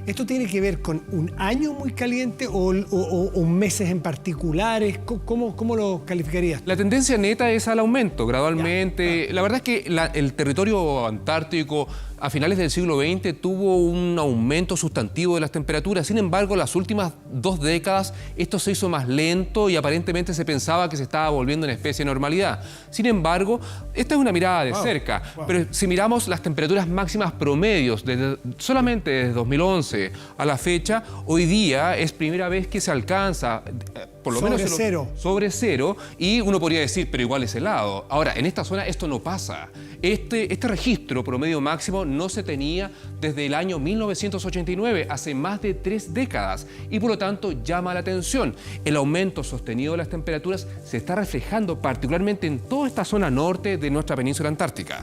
¿Esto tiene que ver con un año muy caliente o meses en particulares? ¿Cómo lo calificarías? La tendencia neta es al aumento, gradualmente. La verdad es que el territorio antártico a finales del siglo XX tuvo un aumento sustantivo de las temperaturas. Sin embargo, las últimas 2 décadas esto se hizo más lento y aparentemente se pensaba que se estaba volviendo una especie de normalidad. Sin embargo, esta es una mirada de cerca. Pero si miramos las temperaturas máximas promedios solamente desde 2011 a la fecha, hoy día es primera vez que se alcanza por lo menos sobre cero, y uno podría decir, pero igual es helado. Ahora, en esta zona esto no pasa. Este registro promedio máximo no se tenía desde el año 1989, hace más de 3 décadas, y por lo tanto llama la atención. El aumento sostenido de las temperaturas se está reflejando particularmente en toda esta zona norte de nuestra península antártica.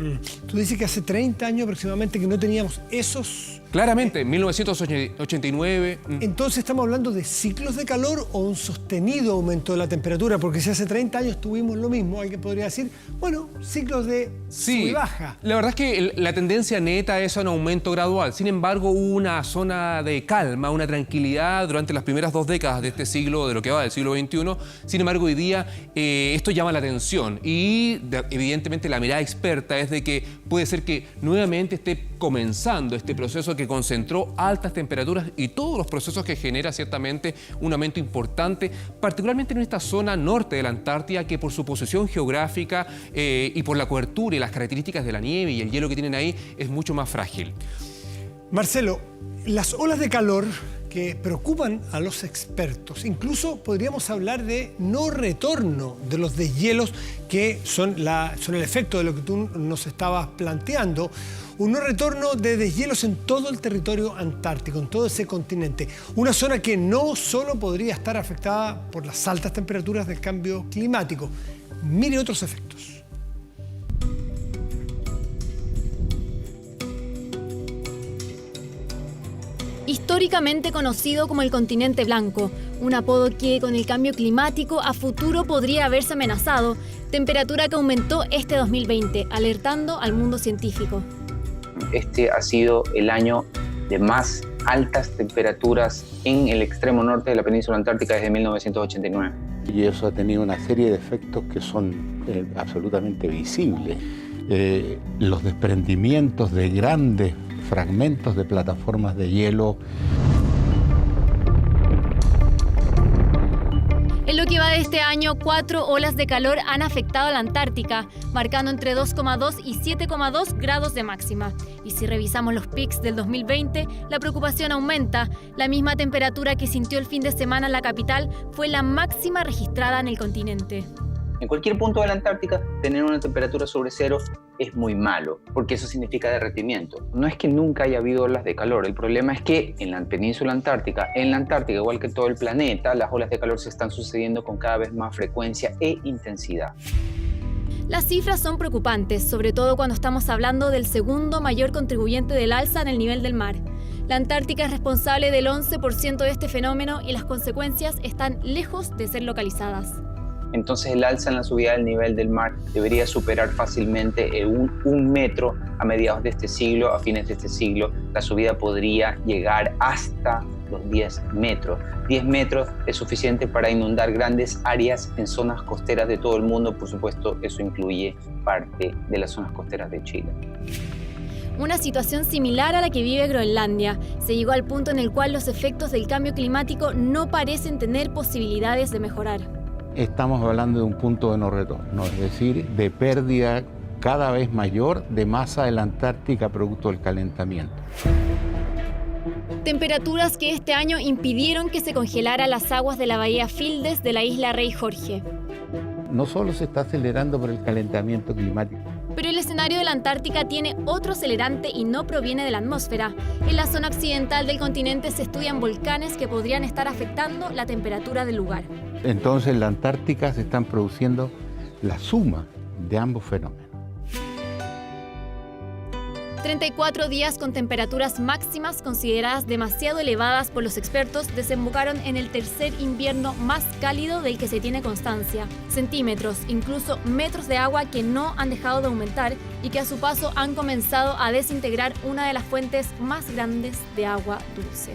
Tú dices que hace 30 años aproximadamente que no teníamos esos... Claramente, 1989... Entonces, ¿estamos hablando de ciclos de calor o un sostenido aumento de la temperatura? Porque si hace 30 años tuvimos lo mismo, alguien podría decir, bueno, ciclos de sub y baja. La verdad es que la tendencia neta es un aumento gradual. Sin embargo, hubo una zona de calma, una tranquilidad durante las primeras 2 décadas de este siglo, de lo que va del siglo XXI. Sin embargo, hoy día esto llama la atención y evidentemente la mirada experta es de que puede ser que nuevamente esté comenzando este proceso que concentró altas temperaturas y todos los procesos que genera ciertamente un aumento importante, particularmente en esta zona norte de la Antártida, que por su posición geográfica y por la cobertura y las características de la nieve y el hielo que tienen ahí, es mucho más frágil. Marcelo, las olas de calor que preocupan a los expertos, incluso podríamos hablar de no retorno de los deshielos que son el efecto de lo que tú nos estabas planteando, un no retorno de deshielos en todo el territorio antártico, en todo ese continente, una zona que no solo podría estar afectada por las altas temperaturas del cambio climático. Mire otros efectos. Históricamente conocido como el continente blanco, un apodo que con el cambio climático a futuro podría haberse amenazado, temperatura que aumentó este 2020, alertando al mundo científico. Este ha sido el año de más altas temperaturas en el extremo norte de la península antártica desde 1989. Y eso ha tenido una serie de efectos que son absolutamente visibles. Los desprendimientos de grandes fragmentos de plataformas de hielo. En lo que va de este año, 4 olas de calor han afectado a la Antártica, marcando entre 2,2 y 7,2 grados de máxima. Y si revisamos los pics del 2020, la preocupación aumenta. La misma temperatura que sintió el fin de semana en la capital fue la máxima registrada en el continente. En cualquier punto de la Antártica, tener una temperatura sobre cero es muy malo, porque eso significa derretimiento. No es que nunca haya habido olas de calor, el problema es que en la península antártica, en la Antártica, igual que en todo el planeta, las olas de calor se están sucediendo con cada vez más frecuencia e intensidad. Las cifras son preocupantes, sobre todo cuando estamos hablando del segundo mayor contribuyente del alza en el nivel del mar. La Antártica es responsable del 11% de este fenómeno y las consecuencias están lejos de ser localizadas. Entonces el alza en la subida del nivel del mar debería superar fácilmente un metro a mediados de este siglo. A fines de este siglo la subida podría llegar hasta los 10 metros. 10 metros es suficiente para inundar grandes áreas en zonas costeras de todo el mundo. Por supuesto, eso incluye parte de las zonas costeras de Chile. Una situación similar a la que vive Groenlandia. Se llegó al punto en el cual los efectos del cambio climático no parecen tener posibilidades de mejorar. Estamos hablando de un punto de no retorno, es decir, de pérdida cada vez mayor de masa de la Antártica producto del calentamiento. Temperaturas que este año impidieron que se congelaran las aguas de la bahía Fildes de la isla Rey Jorge. No solo se está acelerando por el calentamiento climático. Pero el escenario de la Antártica tiene otro acelerante y no proviene de la atmósfera. En la zona occidental del continente se estudian volcanes que podrían estar afectando la temperatura del lugar. Entonces en la Antártica se están produciendo la suma de ambos fenómenos. 34 días con temperaturas máximas consideradas demasiado elevadas por los expertos desembocaron en el tercer invierno más cálido del que se tiene constancia. Centímetros, incluso metros de agua que no han dejado de aumentar y que a su paso han comenzado a desintegrar una de las fuentes más grandes de agua dulce.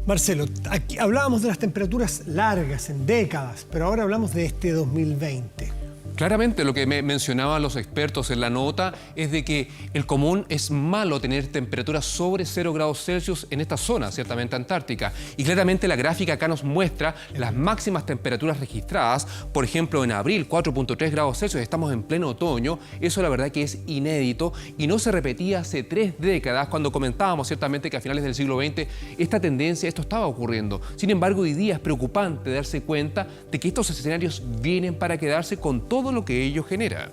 Marcelo, aquí hablábamos de las temperaturas largas en décadas, pero ahora hablamos de este 2020. Claramente lo que mencionaban los expertos en la nota es de que el común es malo tener temperaturas sobre 0 grados Celsius en esta zona, ciertamente antártica. Y claramente la gráfica acá nos muestra las máximas temperaturas registradas. Por ejemplo, en abril, 4.3 grados Celsius, estamos en pleno otoño. Eso la verdad que es inédito y no se repetía hace 3 décadas cuando comentábamos ciertamente que a finales del siglo XX esta tendencia, esto estaba ocurriendo. Sin embargo, hoy día es preocupante darse cuenta de que estos escenarios vienen para quedarse con todo lo que ello genera.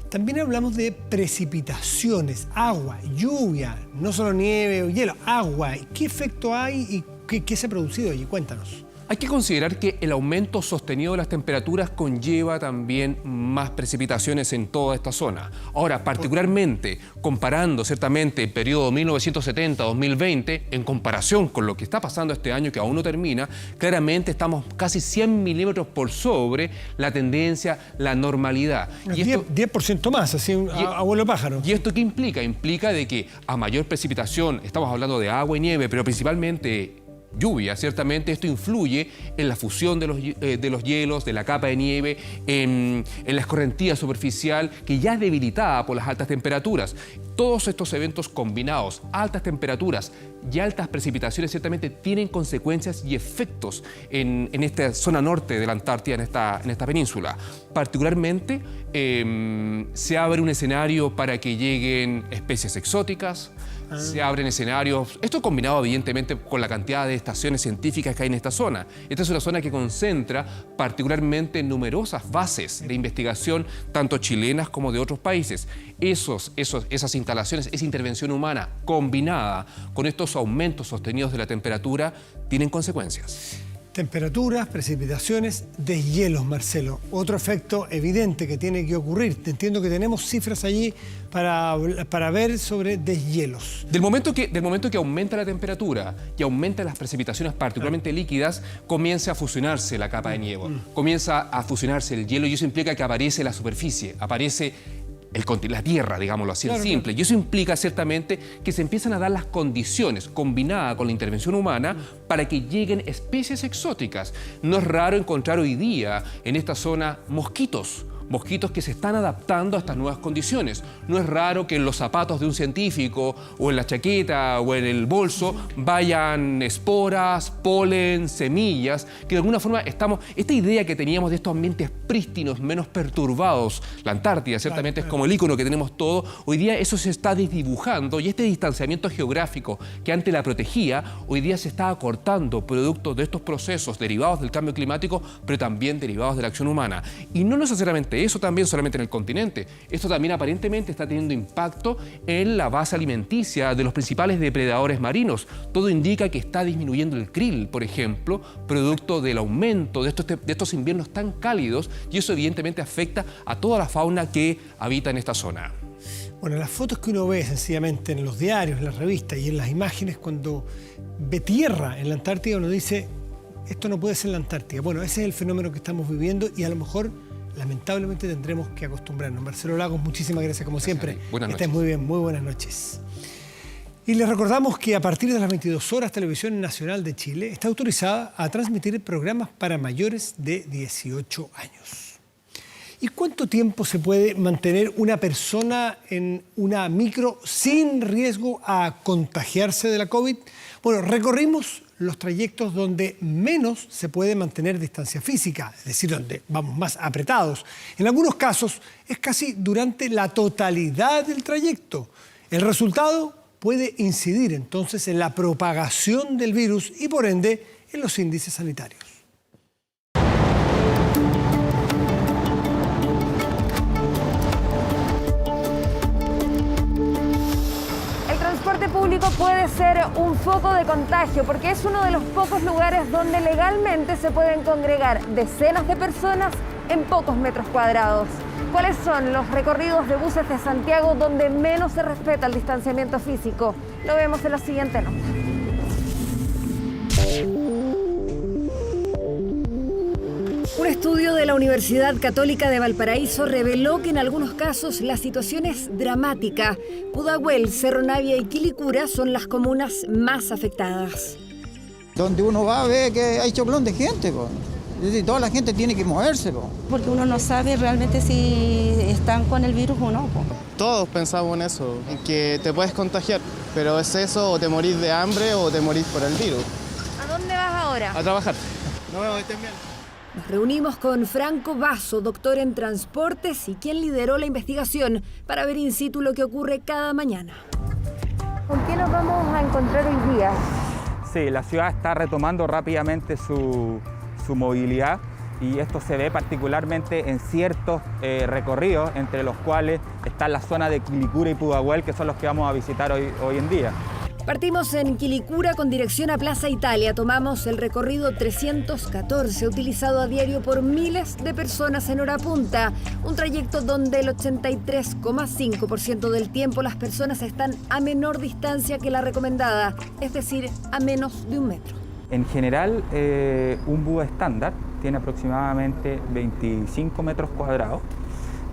También hablamos de precipitaciones, agua, lluvia, no solo nieve o hielo, agua. ¿Qué efecto hay y qué se ha producido allí? Cuéntanos. Hay que considerar que el aumento sostenido de las temperaturas conlleva también más precipitaciones en toda esta zona. Ahora, particularmente, comparando ciertamente el periodo 1970-2020, en comparación con lo que está pasando este año, que aún no termina, claramente estamos casi 100 milímetros por sobre la tendencia, la normalidad. Y 10% más, así abuelo pájaro. ¿Y esto qué implica? Implica de que a mayor precipitación, estamos hablando de agua y nieve, pero principalmente lluvia, ciertamente esto influye en la fusión de los hielos, de la capa de nieve, en la escorrentía superficial que ya es debilitada por las altas temperaturas. Todos estos eventos combinados, altas temperaturas y altas precipitaciones, ciertamente tienen consecuencias y efectos en esta zona norte de la Antártida, en esta península. Particularmente, se abre un escenario para que lleguen especies exóticas, se abren escenarios, esto combinado evidentemente con la cantidad de estaciones científicas que hay en esta zona. Esta es una zona que concentra particularmente numerosas bases de investigación, tanto chilenas como de otros países. Esas instalaciones, esa intervención humana combinada con estos aumentos sostenidos de la temperatura, tienen consecuencias. Temperaturas, precipitaciones, deshielos, Marcelo. Otro efecto evidente que tiene que ocurrir. Te entiendo que tenemos cifras allí para ver sobre deshielos. Del momento que aumenta la temperatura y aumentan las precipitaciones, particularmente líquidas, comienza a fusionarse la capa de nieve, comienza a fusionarse el hielo y eso implica que aparece la superficie, aparece la tierra, digámoslo así, claro, simple. Y eso implica ciertamente que se empiezan a dar las condiciones, combinada con la intervención humana, para que lleguen especies exóticas. No es raro encontrar hoy día en esta zona mosquitos que se están adaptando a estas nuevas condiciones. No es raro que en los zapatos de un científico o en la chaqueta o en el bolso vayan esporas, polen, semillas, que de alguna forma esta idea que teníamos de estos ambientes prístinos, menos perturbados, la Antártida ciertamente es como el ícono que tenemos todo, hoy día eso se está desdibujando y este distanciamiento geográfico que antes la protegía, hoy día se está acortando producto de estos procesos derivados del cambio climático, pero también derivados de la acción humana. Y no necesariamente eso también solamente en el continente. Esto también aparentemente está teniendo impacto en la base alimenticia de los principales depredadores marinos. Todo indica que está disminuyendo el krill, por ejemplo, producto del aumento de estos inviernos tan cálidos y eso evidentemente afecta a toda la fauna que habita en esta zona. Bueno, las fotos que uno ve sencillamente en los diarios, en las revistas y en las imágenes cuando ve tierra en la Antártida, uno dice, esto no puede ser la Antártida. Bueno, ese es el fenómeno que estamos viviendo y a lo mejor lamentablemente tendremos que acostumbrarnos. Marcelo Lagos, muchísimas gracias como siempre. Buenas noches. Estés muy bien, muy buenas noches. Y les recordamos que a partir de las 22 horas, Televisión Nacional de Chile está autorizada a transmitir programas para mayores de 18 años. ¿Y cuánto tiempo se puede mantener una persona en una micro sin riesgo a contagiarse de la COVID? Bueno, recorrimos los trayectos donde menos se puede mantener distancia física, es decir, donde vamos más apretados. En algunos casos es casi durante la totalidad del trayecto. El resultado puede incidir entonces en la propagación del virus y por ende en los índices sanitarios. El transporte público puede ser un foco de contagio porque es uno de los pocos lugares donde legalmente se pueden congregar decenas de personas en pocos metros cuadrados. ¿Cuáles son los recorridos de buses de Santiago donde menos se respeta el distanciamiento físico? Lo vemos en la siguiente nota. Un estudio de la Universidad Católica de Valparaíso reveló que en algunos casos la situación es dramática. Pudahuel, Cerro Navia y Quilicura son las comunas más afectadas. Donde uno va ve que hay choclón de gente, po. Es decir, toda la gente tiene que moverse, po. Porque uno no sabe realmente si están con el virus o no, po. Todos pensamos en eso, en que te puedes contagiar, pero es eso, o te morís de hambre o te morís por el virus. ¿A dónde vas ahora? A trabajar. Nos vemos, estén bien. Nos reunimos con Franco Basso, doctor en transportes y quien lideró la investigación para ver in situ lo que ocurre cada mañana. ¿Con qué nos vamos a encontrar hoy día? Sí, la ciudad está retomando rápidamente su movilidad y esto se ve particularmente en ciertos recorridos, entre los cuales está la zona de Quilicura y Pudahuel, que son los que vamos a visitar hoy en día. Partimos en Quilicura con dirección a Plaza Italia. Tomamos el recorrido 314, utilizado a diario por miles de personas en hora punta. Un trayecto donde el 83,5% del tiempo las personas están a menor distancia que la recomendada, es decir, a menos de 1 metro. En general, un bus estándar tiene aproximadamente 25 metros cuadrados.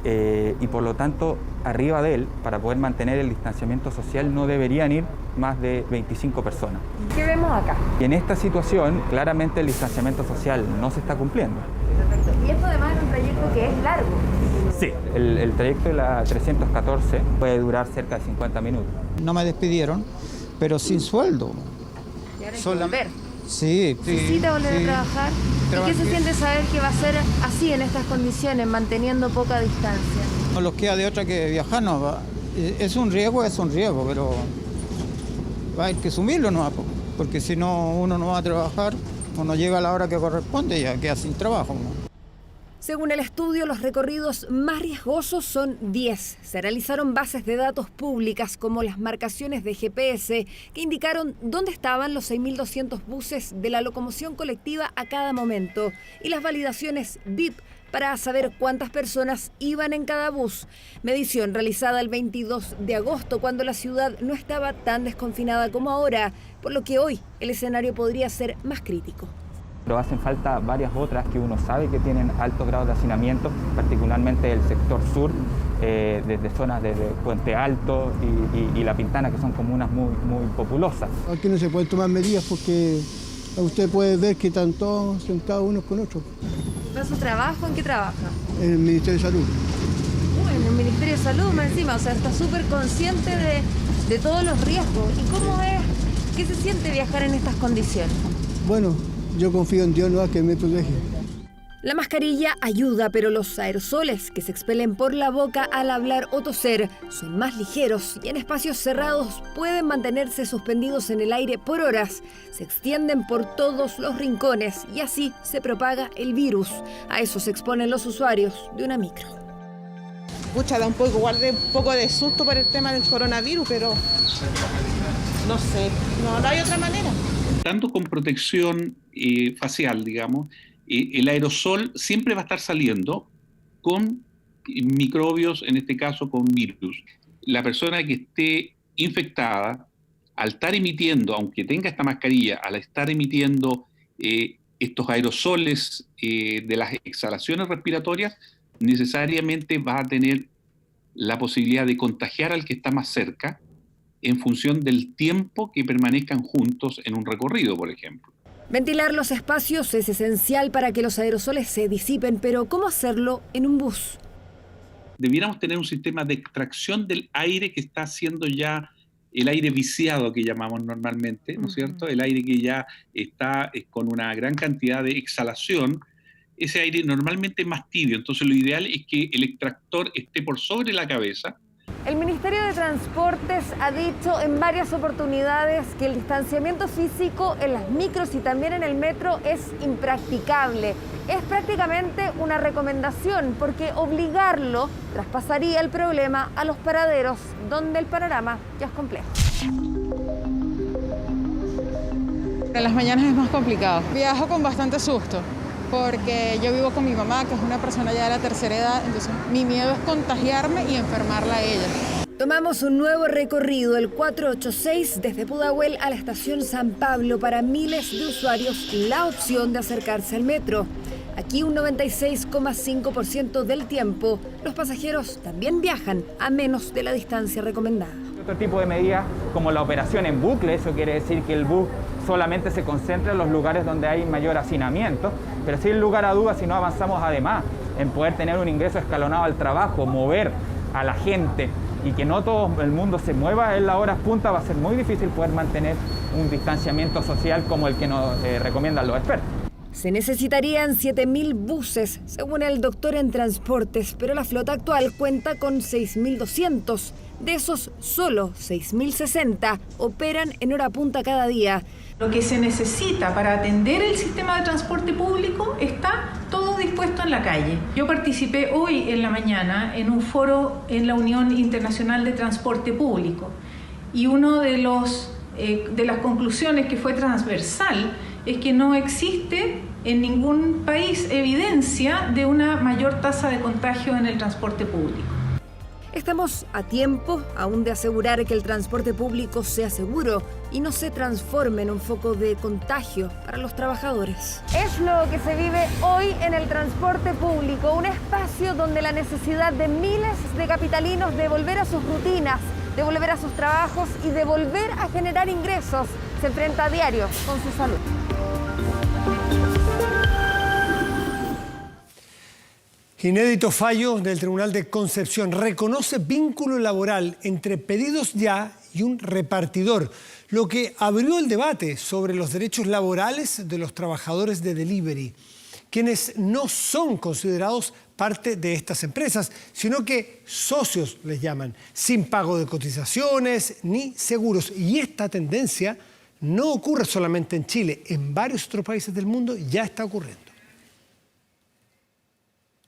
Y por lo tanto, arriba de él, para poder mantener el distanciamiento social, no deberían ir más de 25 personas. ¿Qué vemos acá? Y en esta situación, claramente el distanciamiento social no se está cumpliendo. Perfecto. Y esto además es un trayecto que es largo. Sí, el trayecto de la 314 puede durar cerca de 50 minutos. No me despidieron, pero sin sueldo. Y ahora hay que volver. Sí. ¿Necesita volver a trabajar? ¿Y qué se siente saber que va a ser así en estas condiciones, manteniendo poca distancia? No nos queda de otra que viajar, no va. Es un riesgo, pero va a haber que asumirlo, ¿no? Porque si no, uno no va a trabajar, o no llega a la hora que corresponde, ya queda sin trabajo, ¿no? Según el estudio, los recorridos más riesgosos son 10. Se realizaron bases de datos públicas como las marcaciones de GPS que indicaron dónde estaban los 6.200 buses de la locomoción colectiva a cada momento y las validaciones VIP para saber cuántas personas iban en cada bus. Medición realizada el 22 de agosto cuando la ciudad no estaba tan desconfinada como ahora, por lo que hoy el escenario podría ser más crítico. Pero hacen falta varias otras que uno sabe que tienen altos grados de hacinamiento, particularmente el sector sur, desde zonas de Puente Alto y La Pintana, que son comunas muy populosas. Aquí no se pueden tomar medidas porque usted puede ver que están todos sentados unos con otros. ¿Va a su trabajo? ¿En qué trabaja? En el Ministerio de Salud. En el Ministerio de Salud, más encima, o sea, está súper consciente de todos los riesgos. ¿Y cómo es? ¿Qué se siente viajar en estas condiciones? Bueno, yo confío en Dios, ¿no?, que me protege. La mascarilla ayuda, pero los aerosoles que se expelen por la boca al hablar o toser son más ligeros y en espacios cerrados pueden mantenerse suspendidos en el aire por horas. Se extienden por todos los rincones y así se propaga el virus. A eso se exponen los usuarios de una micro. Pucha, da un poco de susto por el tema del coronavirus, pero no sé, no hay otra manera. Tanto con protección facial, digamos, el aerosol siempre va a estar saliendo con microbios, en este caso con virus. La persona que esté infectada, al estar emitiendo, aunque tenga esta mascarilla, al estar emitiendo estos aerosoles de las exhalaciones respiratorias, necesariamente va a tener la posibilidad de contagiar al que está más cerca en función del tiempo que permanezcan juntos en un recorrido, por ejemplo. Ventilar los espacios es esencial para que los aerosoles se disipen, pero ¿cómo hacerlo en un bus? Debiéramos tener un sistema de extracción del aire que está haciendo ya el aire viciado que llamamos normalmente, ¿no es cierto? El aire que ya está con una gran cantidad de exhalación. Ese aire normalmente es más tibio, entonces lo ideal es que el extractor esté por sobre la cabeza. El Ministerio de Transportes ha dicho en varias oportunidades que el distanciamiento físico en las micros y también en el metro es impracticable. Es prácticamente una recomendación porque obligarlo traspasaría el problema a los paraderos, donde el panorama ya es complejo. En las mañanas es más complicado. Viajo con bastante susto. porque yo vivo con mi mamá, que es una persona ya de la tercera edad, entonces mi miedo es contagiarme y enfermarla a ella. Tomamos un nuevo recorrido, el 486, desde Pudahuel a la estación San Pablo, para miles de usuarios la opción de acercarse al metro. Aquí un 96,5% del tiempo, los pasajeros también viajan a menos de la distancia recomendada. Otro tipo de medidas como la operación en bucle, eso quiere decir que el bus solamente se concentra en los lugares donde hay mayor hacinamiento, pero sin lugar a dudas, si no avanzamos además en poder tener un ingreso escalonado al trabajo, mover a la gente y que no todo el mundo se mueva en la hora punta, va a ser muy difícil poder mantener un distanciamiento social como el que nos recomiendan los expertos. Se necesitarían 7.000 buses, según el doctor en transportes, pero la flota actual cuenta con 6.200. De esos, solo 6.060 operan en hora punta cada día. Lo que se necesita para atender el sistema de transporte público está todo dispuesto en la calle. Yo participé hoy en la mañana en un foro en la Unión Internacional de Transporte Público y uno de las conclusiones que fue transversal es que no existe en ningún país evidencia de una mayor tasa de contagio en el transporte público. Estamos a tiempo aún de asegurar que el transporte público sea seguro y no se transforme en un foco de contagio para los trabajadores. Es lo que se vive hoy en el transporte público, un espacio donde la necesidad de miles de capitalinos de volver a sus rutinas, de volver a sus trabajos y de volver a generar ingresos se enfrenta a diario con su salud. Inédito fallo del Tribunal de Concepción reconoce vínculo laboral entre Pedidos Ya y un repartidor, lo que abrió el debate sobre los derechos laborales de los trabajadores de delivery, quienes no son considerados parte de estas empresas, sino que socios les llaman, sin pago de cotizaciones ni seguros. Y esta tendencia no ocurre solamente en Chile, en varios otros países del mundo ya está ocurriendo.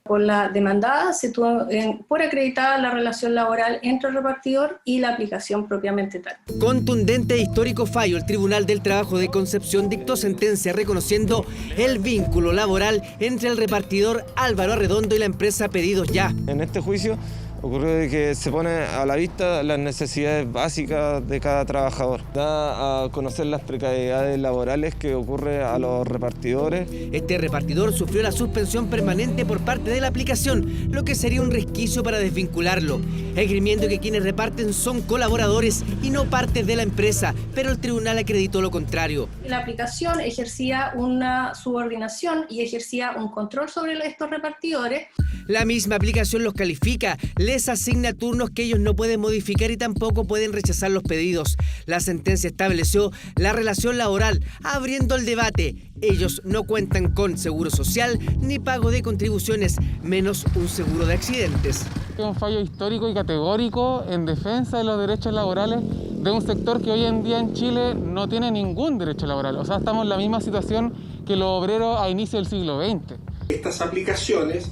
Por la demandada se tuvo por acreditada la relación laboral entre el repartidor y la aplicación propiamente tal. Contundente e histórico fallo, el Tribunal del Trabajo de Concepción dictó sentencia reconociendo el vínculo laboral entre el repartidor Álvaro Arredondo y la empresa Pedidos Ya. En este juicio ocurre que se pone a la vista las necesidades básicas de cada trabajador. Da a conocer las precariedades laborales que ocurre a los repartidores. Este repartidor sufrió la suspensión permanente por parte de la aplicación, lo que sería un resquicio para desvincularlo, esgrimiendo que quienes reparten son colaboradores y no partes de la empresa, pero el tribunal acreditó lo contrario. La aplicación ejercía una subordinación y ejercía un control sobre estos repartidores. La misma aplicación los califica, les asigna turnos que ellos no pueden modificar y tampoco pueden rechazar los pedidos. La sentencia estableció la relación laboral, abriendo el debate. Ellos no cuentan con seguro social ni pago de contribuciones, menos un seguro de accidentes. Es un fallo histórico y categórico en defensa de los derechos laborales de un sector que hoy en día en Chile no tiene ningún derecho laboral. O sea, estamos en la misma situación que los obreros a inicio del siglo XX. Estas aplicaciones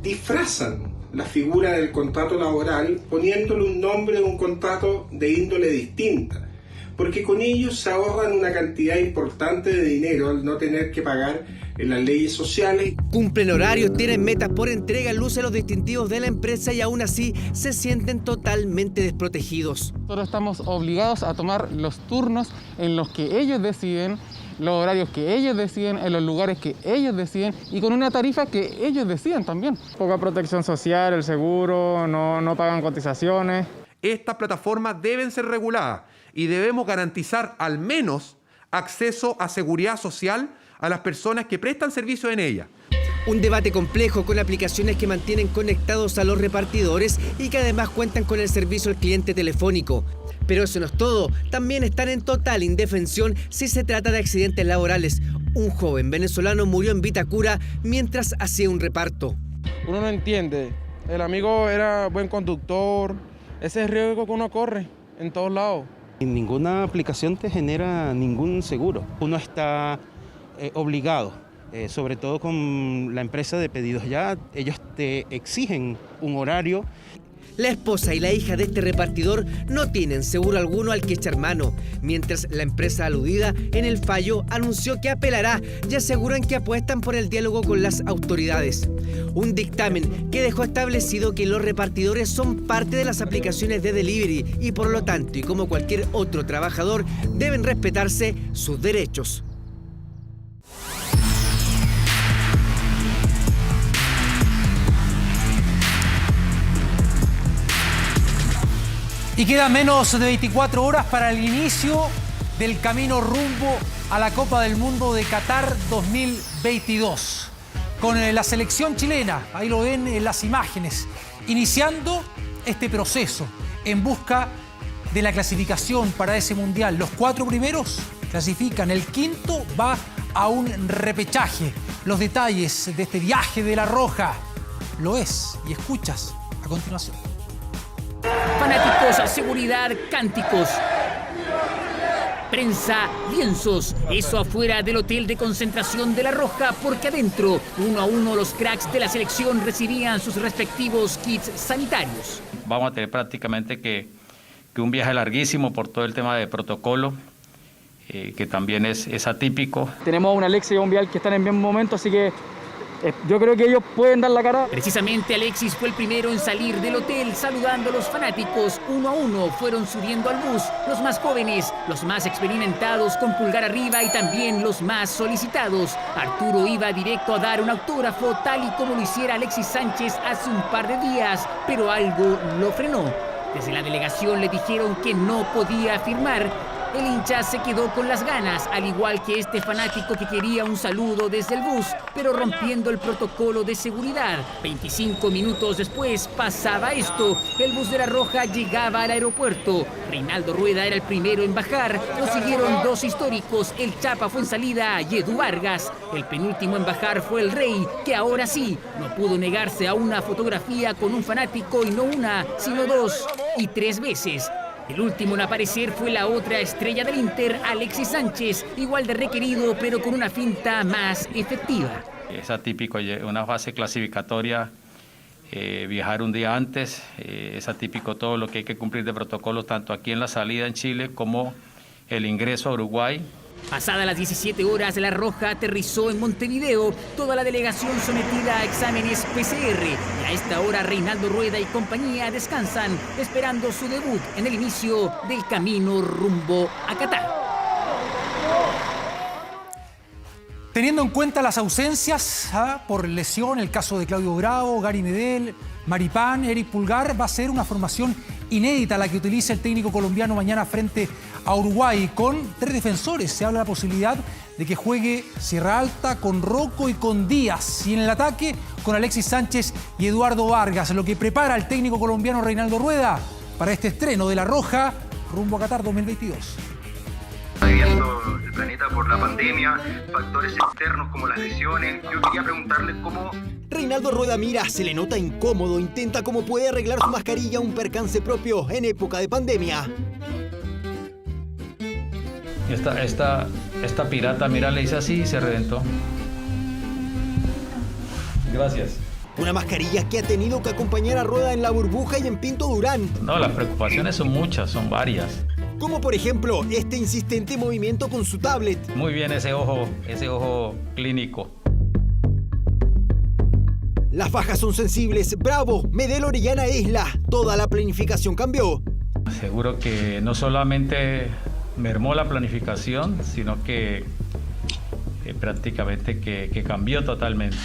disfrazan la figura del contrato laboral poniéndole un nombre de un contrato de índole distinta, porque con ellos se ahorran una cantidad importante de dinero al no tener que pagar en las leyes sociales. Cumplen horarios, tienen metas por entrega, lucen los distintivos de la empresa y aún así se sienten totalmente desprotegidos. Nosotros estamos obligados a tomar los turnos en los que ellos deciden, los horarios que ellos deciden, en los lugares que ellos deciden y con una tarifa que ellos deciden también. Poca protección social, el seguro, no pagan cotizaciones. Estas plataformas deben ser reguladas y debemos garantizar al menos acceso a seguridad social a las personas que prestan servicio en ellas. Un debate complejo con aplicaciones que mantienen conectados a los repartidores y que además cuentan con el servicio al cliente telefónico. Pero eso no es todo, también están en total indefensión si se trata de accidentes laborales. Un joven venezolano murió en Vitacura mientras hacía un reparto. Uno no entiende, el amigo era buen conductor, ese es el riesgo que uno corre en todos lados. Ninguna aplicación te genera ningún seguro, uno está obligado, sobre todo con la empresa de Pedidos Ya, ellos te exigen un horario. La esposa y la hija de este repartidor no tienen seguro alguno al que echar mano, mientras la empresa aludida en el fallo anunció que apelará y aseguran que apuestan por el diálogo con las autoridades. Un dictamen que dejó establecido que los repartidores son parte de las aplicaciones de delivery y por lo tanto, y como cualquier otro trabajador, deben respetarse sus derechos. Y quedan menos de 24 horas para el inicio del camino rumbo a la Copa del Mundo de Qatar 2022. Con la selección chilena, ahí lo ven en las imágenes, iniciando este proceso en busca de la clasificación para ese mundial. Los 4 primeros clasifican, el quinto va a un repechaje. Los detalles de este viaje de La Roja lo ves y escuchas a continuación. Fanáticos, seguridad, cánticos. Prensa, lienzos, eso afuera del hotel de concentración de La Roja, porque adentro, 1 a 1, los cracks de la selección recibían sus respectivos kits sanitarios. Vamos a tener prácticamente que un viaje larguísimo por todo el tema de protocolo, que también es atípico. Tenemos a un Alexis y a un Vial que están en buen momento, así que yo creo que ellos pueden dar la cara. Precisamente Alexis fue el primero en salir del hotel saludando a los fanáticos. 1 a 1 fueron subiendo al bus los más jóvenes, los más experimentados con pulgar arriba y también los más solicitados. Arturo iba directo a dar un autógrafo tal y como lo hiciera Alexis Sánchez hace un par de días, pero algo lo frenó. Desde la delegación le dijeron que no podía firmar. El hincha se quedó con las ganas, al igual que este fanático que quería un saludo desde el bus, pero rompiendo el protocolo de seguridad. 25 minutos después pasaba esto. El bus de La Roja llegaba al aeropuerto. Reinaldo Rueda era el primero en bajar. Lo siguieron 2 históricos, el Chapa Fuenzalida y Edu Vargas. El penúltimo en bajar fue el Rey, que ahora sí no pudo negarse a una fotografía con un fanático, y no una, sino 2 y 3 veces. El último en aparecer fue la otra estrella del Inter, Alexis Sánchez, igual de requerido, pero con una finta más efectiva. Es atípico una fase clasificatoria, viajar un día antes, es atípico todo lo que hay que cumplir de protocolo, tanto aquí en la salida en Chile como el ingreso a Uruguay. Pasadas las 17 horas, La Roja aterrizó en Montevideo, toda la delegación sometida a exámenes PCR. Y a esta hora Reinaldo Rueda y compañía descansan, esperando su debut en el inicio del camino rumbo a Qatar. Teniendo en cuenta las ausencias por lesión, el caso de Claudio Bravo, Gary Medel, Maripán, Eric Pulgar, va a ser una formación inédita la que utiliza el técnico colombiano mañana frente a Uruguay, con 3 defensores. Se habla de la posibilidad de que juegue Sierra Alta con Rocco y con Díaz, y en el ataque con Alexis Sánchez y Eduardo Vargas, lo que prepara el técnico colombiano Reinaldo Rueda para este estreno de La Roja rumbo a Qatar 2022. Está viviendo el planeta por la pandemia, factores externos como las lesiones. Yo quería preguntarle cómo... Reinaldo Rueda mira, se le nota incómodo, intenta como puede arreglar su mascarilla, un percance propio en época de pandemia. Esta pirata, mira, le hice así y se reventó. Gracias. Una mascarilla que ha tenido que acompañar a Rueda en La Burbuja y en Pinto Durán. No, las preocupaciones son muchas, son varias. Como por ejemplo, este insistente movimiento con su tablet. Muy bien ese ojo clínico. Las bajas son sensibles. Bravo, Medel, Orellana, Isla. Toda la planificación cambió. Seguro que no solamente mermó la planificación, sino que prácticamente que cambió totalmente.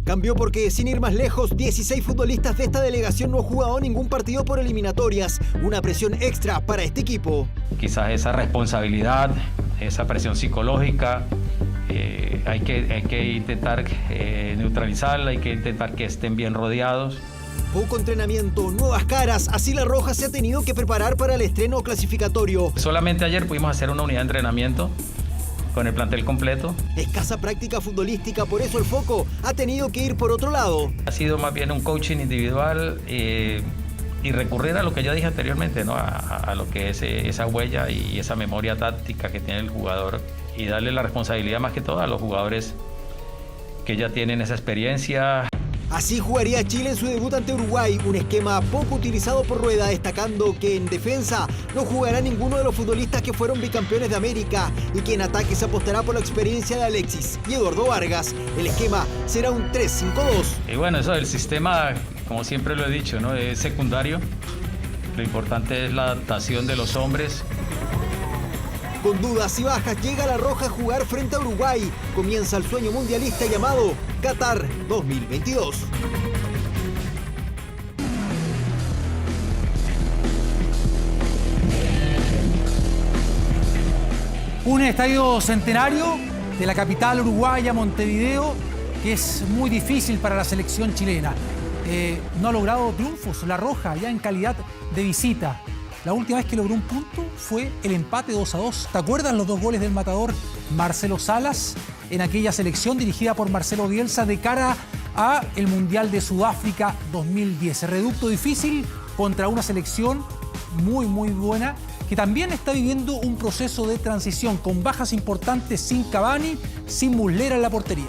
Cambió porque, sin ir más lejos, 16 futbolistas de esta delegación no han jugado ningún partido por eliminatorias. Una presión extra para este equipo. Quizás esa responsabilidad, esa presión psicológica, hay que intentar neutralizarla, hay que intentar que estén bien rodeados. Poco entrenamiento, nuevas caras, así La Roja se ha tenido que preparar para el estreno clasificatorio. Solamente ayer pudimos hacer una unidad de entrenamiento con el plantel completo. Escasa práctica futbolística, por eso el foco ha tenido que ir por otro lado. Ha sido más bien un coaching individual y recurrir a lo que yo dije anteriormente, ¿no? A lo que es esa huella y esa memoria táctica que tiene el jugador, y darle la responsabilidad más que todo a los jugadores que ya tienen esa experiencia. Así jugaría Chile en su debut ante Uruguay, un esquema poco utilizado por Rueda, destacando que en defensa no jugará ninguno de los futbolistas que fueron bicampeones de América y que en ataque se apostará por la experiencia de Alexis y Eduardo Vargas. El esquema será un 3-5-2. Y bueno, eso del sistema, como siempre lo he dicho, ¿no? Es secundario. Lo importante es la adaptación de los hombres. Con dudas y bajas llega La Roja a jugar frente a Uruguay. Comienza el sueño mundialista llamado Qatar 2022. Un estadio centenario de la capital uruguaya, Montevideo, que es muy difícil para la selección chilena. No ha logrado triunfos La Roja ya en calidad de visita. La última vez que logró un punto fue el empate 2-2. ¿Te acuerdas los 2 goles del matador Marcelo Salas en aquella selección dirigida por Marcelo Bielsa de cara a el Mundial de Sudáfrica 2010? Reducto difícil contra una selección muy buena que también está viviendo un proceso de transición con bajas importantes, sin Cavani, sin Muslera en la portería.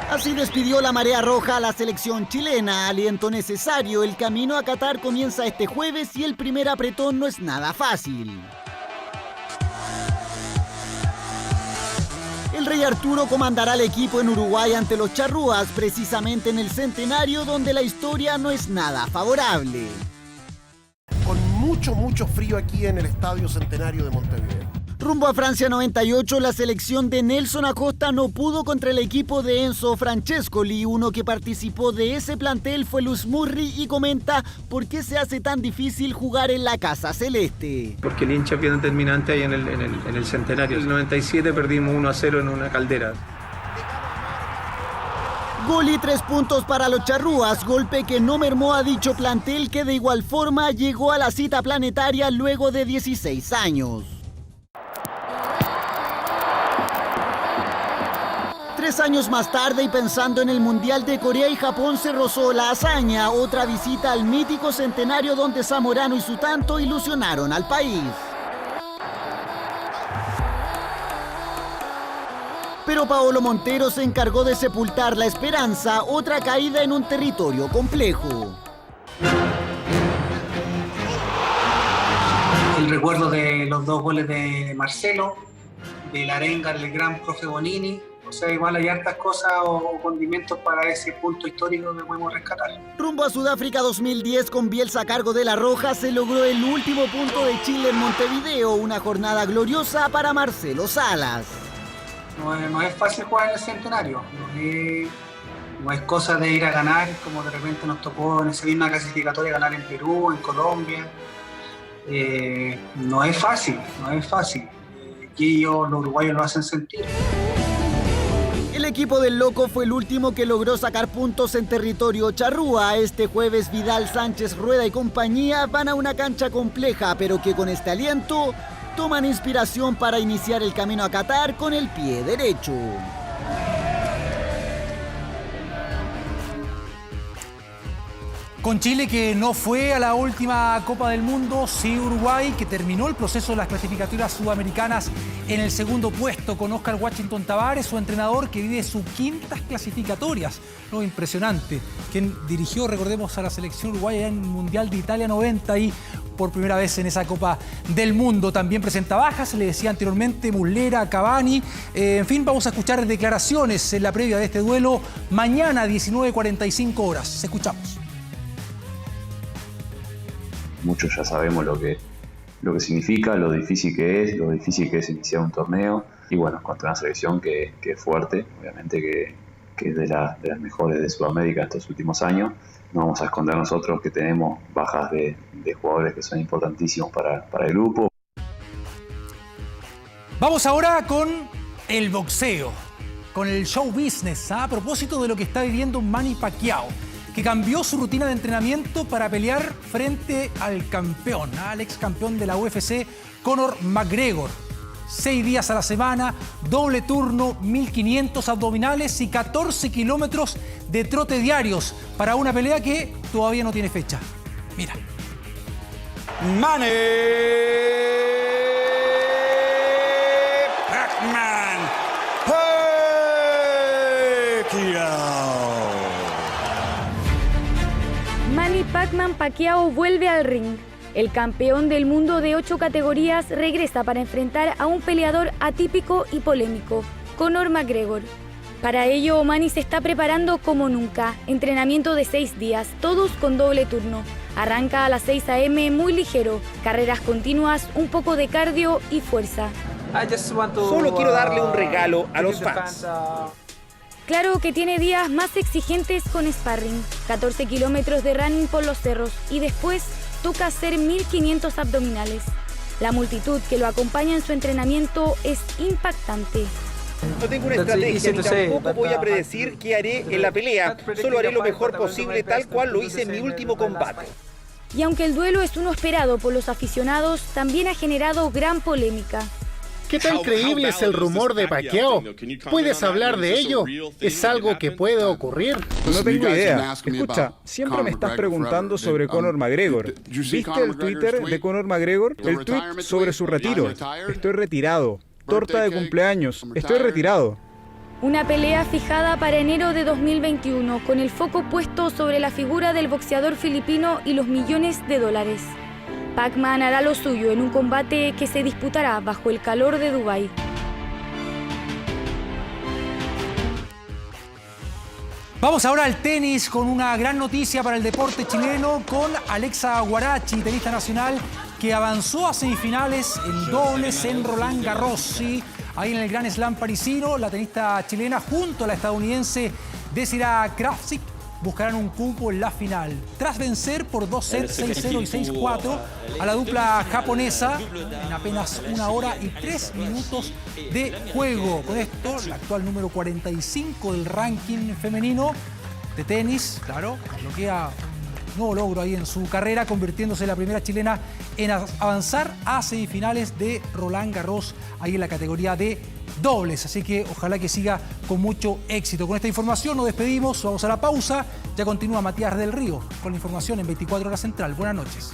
Así despidió la marea roja a la selección chilena. Aliento necesario, el camino a Qatar comienza este jueves y el primer apretón no es nada fácil. El Rey Arturo comandará al equipo en Uruguay ante los charrúas, precisamente en el centenario donde la historia no es nada favorable. Con mucho frío aquí en el Estadio Centenario de Montevideo. Rumbo a Francia 98, la selección de Nelson Acosta no pudo contra el equipo de Enzo Francescoli. Uno que participó de ese plantel fue Luz Murri y comenta por qué se hace tan difícil jugar en la Casa Celeste. Porque el hincha es bien determinante ahí en el centenario. En el 97 perdimos 1-0 en una caldera. Gol y 3 puntos para los charrúas, golpe que no mermó a dicho plantel que de igual forma llegó a la cita planetaria luego de 16 años. 3 años más tarde y pensando en el Mundial de Corea y Japón se rozó la hazaña, otra visita al mítico centenario donde Zamorano y su tanto ilusionaron al país. Pero Paolo Montero se encargó de sepultar la esperanza, otra caída en un territorio complejo. El recuerdo de los 2 goles de Marcelo, de la arenga del gran profe Bonini. O sea, igual hay hartas cosas o condimentos para ese punto histórico que podemos rescatar. Rumbo a Sudáfrica 2010 con Bielsa a cargo de La Roja se logró el último punto de Chile en Montevideo, una jornada gloriosa para Marcelo Salas. No es fácil jugar en el centenario, no es cosa de ir a ganar como de repente nos tocó en esa misma clasificatoria ganar en Perú, en Colombia. No es fácil. Y los uruguayos lo hacen sentir. El equipo del Loco fue el último que logró sacar puntos en territorio charrúa. Este jueves Vidal, Sánchez, Rueda y compañía van a una cancha compleja, pero que con este aliento toman inspiración para iniciar el camino a Qatar con el pie derecho. Con Chile que no fue a la última Copa del Mundo, sí Uruguay que terminó el proceso de las clasificatorias sudamericanas en el segundo puesto con Oscar Washington Tabárez, su entrenador que vive sus 500 clasificatorias. No, impresionante. Quien dirigió, recordemos, a la selección uruguaya en el Mundial de Italia 90 y por primera vez en esa Copa del Mundo. También presenta bajas, le decía anteriormente, Muslera, Cavani. En fin, vamos a escuchar declaraciones en la previa de este duelo mañana 19:45 horas. Escuchamos. Muchos ya sabemos lo que significa, lo difícil que es iniciar un torneo y bueno, contra una selección que es fuerte, obviamente que es de las mejores de Sudamérica estos últimos años. No vamos a esconder nosotros que tenemos bajas de jugadores que son importantísimos para el grupo. Vamos ahora con el boxeo, con el show business, a propósito de lo que está viviendo Manny Pacquiao, que cambió su rutina de entrenamiento para pelear frente al campeón, al ex campeón de la UFC, Conor McGregor. 6 días a la semana, doble turno, 1500 abdominales y 14 kilómetros de trote diarios para una pelea que todavía no tiene fecha. Mira. Manny Pacquiao. Pacquiao vuelve al ring. El campeón del mundo de 8 categorías regresa para enfrentar a un peleador atípico y polémico, Conor McGregor. Para ello, Manny se está preparando como nunca. Entrenamiento de 6 días, todos con doble turno. Arranca a las 6 a.m. muy ligero, carreras continuas, un poco de cardio y fuerza. Solo quiero darle un regalo a los fans. Claro que tiene días más exigentes con sparring, 14 kilómetros de running por los cerros y después toca hacer 1500 abdominales. La multitud que lo acompaña en su entrenamiento es impactante. No tengo una estrategia ni tampoco voy a predecir qué haré en la pelea. Solo haré lo mejor posible tal cual lo hice en mi último combate. Y aunque el duelo es uno esperado por los aficionados, también ha generado gran polémica. ¿Qué tan creíble es el rumor de Pacquiao? ¿Puedes hablar de ello? ¿Es algo que puede ocurrir? No tengo idea. Escucha, siempre me estás preguntando sobre Conor McGregor. ¿Viste el Twitter de Conor McGregor? El tweet sobre su retiro. Estoy retirado. Torta de cumpleaños. Estoy retirado. Una pelea fijada para enero de 2021, con el foco puesto sobre la figura del boxeador filipino y los millones de dólares. Pacman hará lo suyo en un combate que se disputará bajo el calor de Dubái. Vamos ahora al tenis con una gran noticia para el deporte chileno con Alexa Guarachi, tenista nacional, que avanzó a semifinales en dobles en Roland Garros. ¿Sí? Ahí en el Grand Slam parisino, la tenista chilena junto a la estadounidense Desiree Kravtsov buscarán un cupo en la final. Tras vencer por 2 sets, 6-0 y 6-4 a la dupla japonesa en apenas 1 hora y 3 minutos de juego. Con esto, la actual número 45 del ranking femenino de tenis, claro, bloquea un nuevo logro ahí en su carrera, convirtiéndose en la primera chilena en avanzar a semifinales de Roland Garros, ahí en la categoría de dobles, así que ojalá que siga con mucho éxito. Con esta información nos despedimos, vamos a la pausa. Ya continúa Matías del Río con la información en 24 Horas Central. Buenas noches.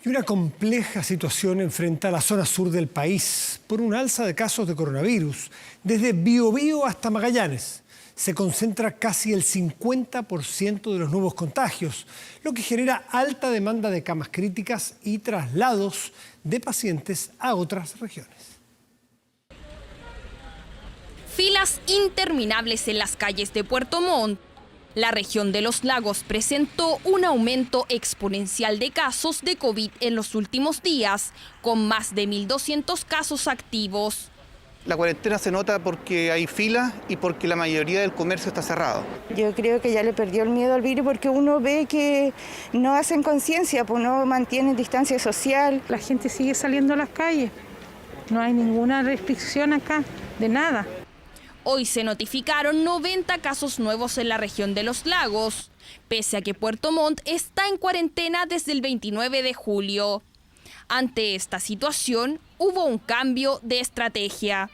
Y una compleja situación enfrenta la zona sur del país por un alza de casos de coronavirus. Desde Biobío hasta Magallanes se concentra casi el 50% de los nuevos contagios, lo que genera alta demanda de camas críticas y traslados de pacientes a otras regiones. Filas interminables en las calles de Puerto Montt. La región de los lagos presentó un aumento exponencial de casos de COVID en los últimos días, con más de 1.200 casos activos. La cuarentena se nota porque hay filas y porque la mayoría del comercio está cerrado. Yo creo que ya le perdió el miedo al virus porque uno ve que no hacen conciencia, pues no mantienen distancia social. La gente sigue saliendo a las calles, no hay ninguna restricción acá, de nada. Hoy se notificaron 90 casos nuevos en la región de los lagos, pese a que Puerto Montt está en cuarentena desde el 29 de julio. Ante esta situación, hubo un cambio de estrategia.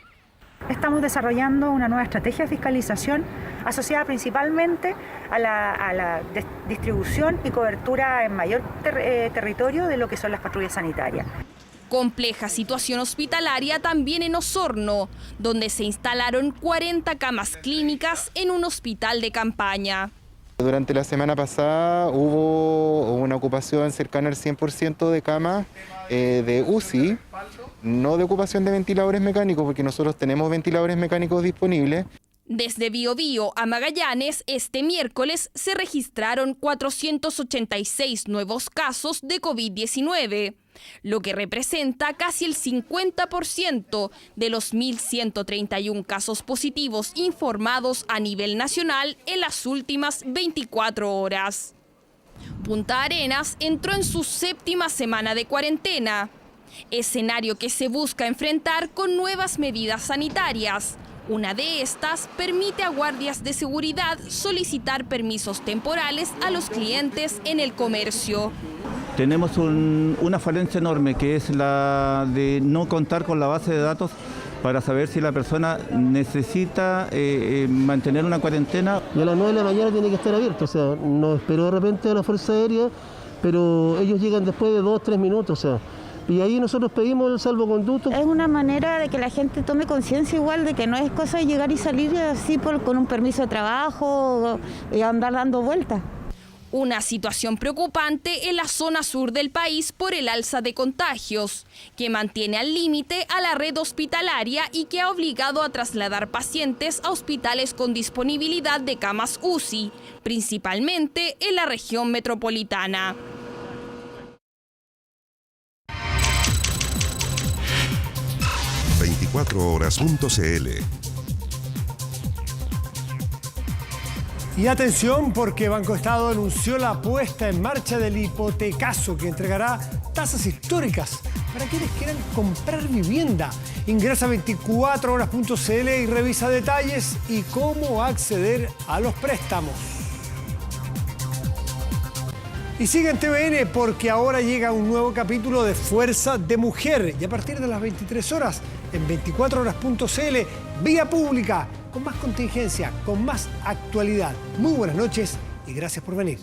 Estamos desarrollando una nueva estrategia de fiscalización asociada principalmente a la distribución y cobertura en mayor territorio de lo que son las patrullas sanitarias. Compleja situación hospitalaria también en Osorno, donde se instalaron 40 camas clínicas en un hospital de campaña. Durante la semana pasada hubo una ocupación cercana al 100% de camas de UCI, no de ocupación de ventiladores mecánicos, porque nosotros tenemos ventiladores mecánicos disponibles. Desde Biobío a Magallanes, este miércoles se registraron 486 nuevos casos de COVID-19, lo que representa casi el 50% de los 1.131 casos positivos informados a nivel nacional en las últimas 24 horas. Punta Arenas entró en su 7ª semana de cuarentena, escenario que se busca enfrentar con nuevas medidas sanitarias. Una de estas permite a guardias de seguridad solicitar permisos temporales a los clientes en el comercio. Tenemos una falencia enorme, que es la de no contar con la base de datos para saber si la persona necesita mantener una cuarentena. Y a las 9 de la mañana tiene que estar abierto, o sea, no espero de repente a la Fuerza Aérea, pero ellos llegan después de 2 o 3 minutos, o sea, Y ahí nosotros pedimos el salvoconducto. Es una manera de que la gente tome conciencia igual de que no es cosa de llegar y salir así con un permiso de trabajo y andar dando vueltas. Una situación preocupante en la zona sur del país por el alza de contagios, que mantiene al límite a la red hospitalaria y que ha obligado a trasladar pacientes a hospitales con disponibilidad de camas UCI, principalmente en la región metropolitana. ...24horas.cl. Y atención, porque Banco Estado anunció la puesta en marcha del hipotecazo que entregará tasas históricas para quienes quieran comprar vivienda. Ingresa a 24horas.cl y revisa detalles y cómo acceder a los préstamos. Y sigue en TVN porque ahora llega un nuevo capítulo de Fuerza de Mujer y a partir de las 23 horas en 24horas.cl, vía pública, con más contingencia, con más actualidad. Muy buenas noches y gracias por venir.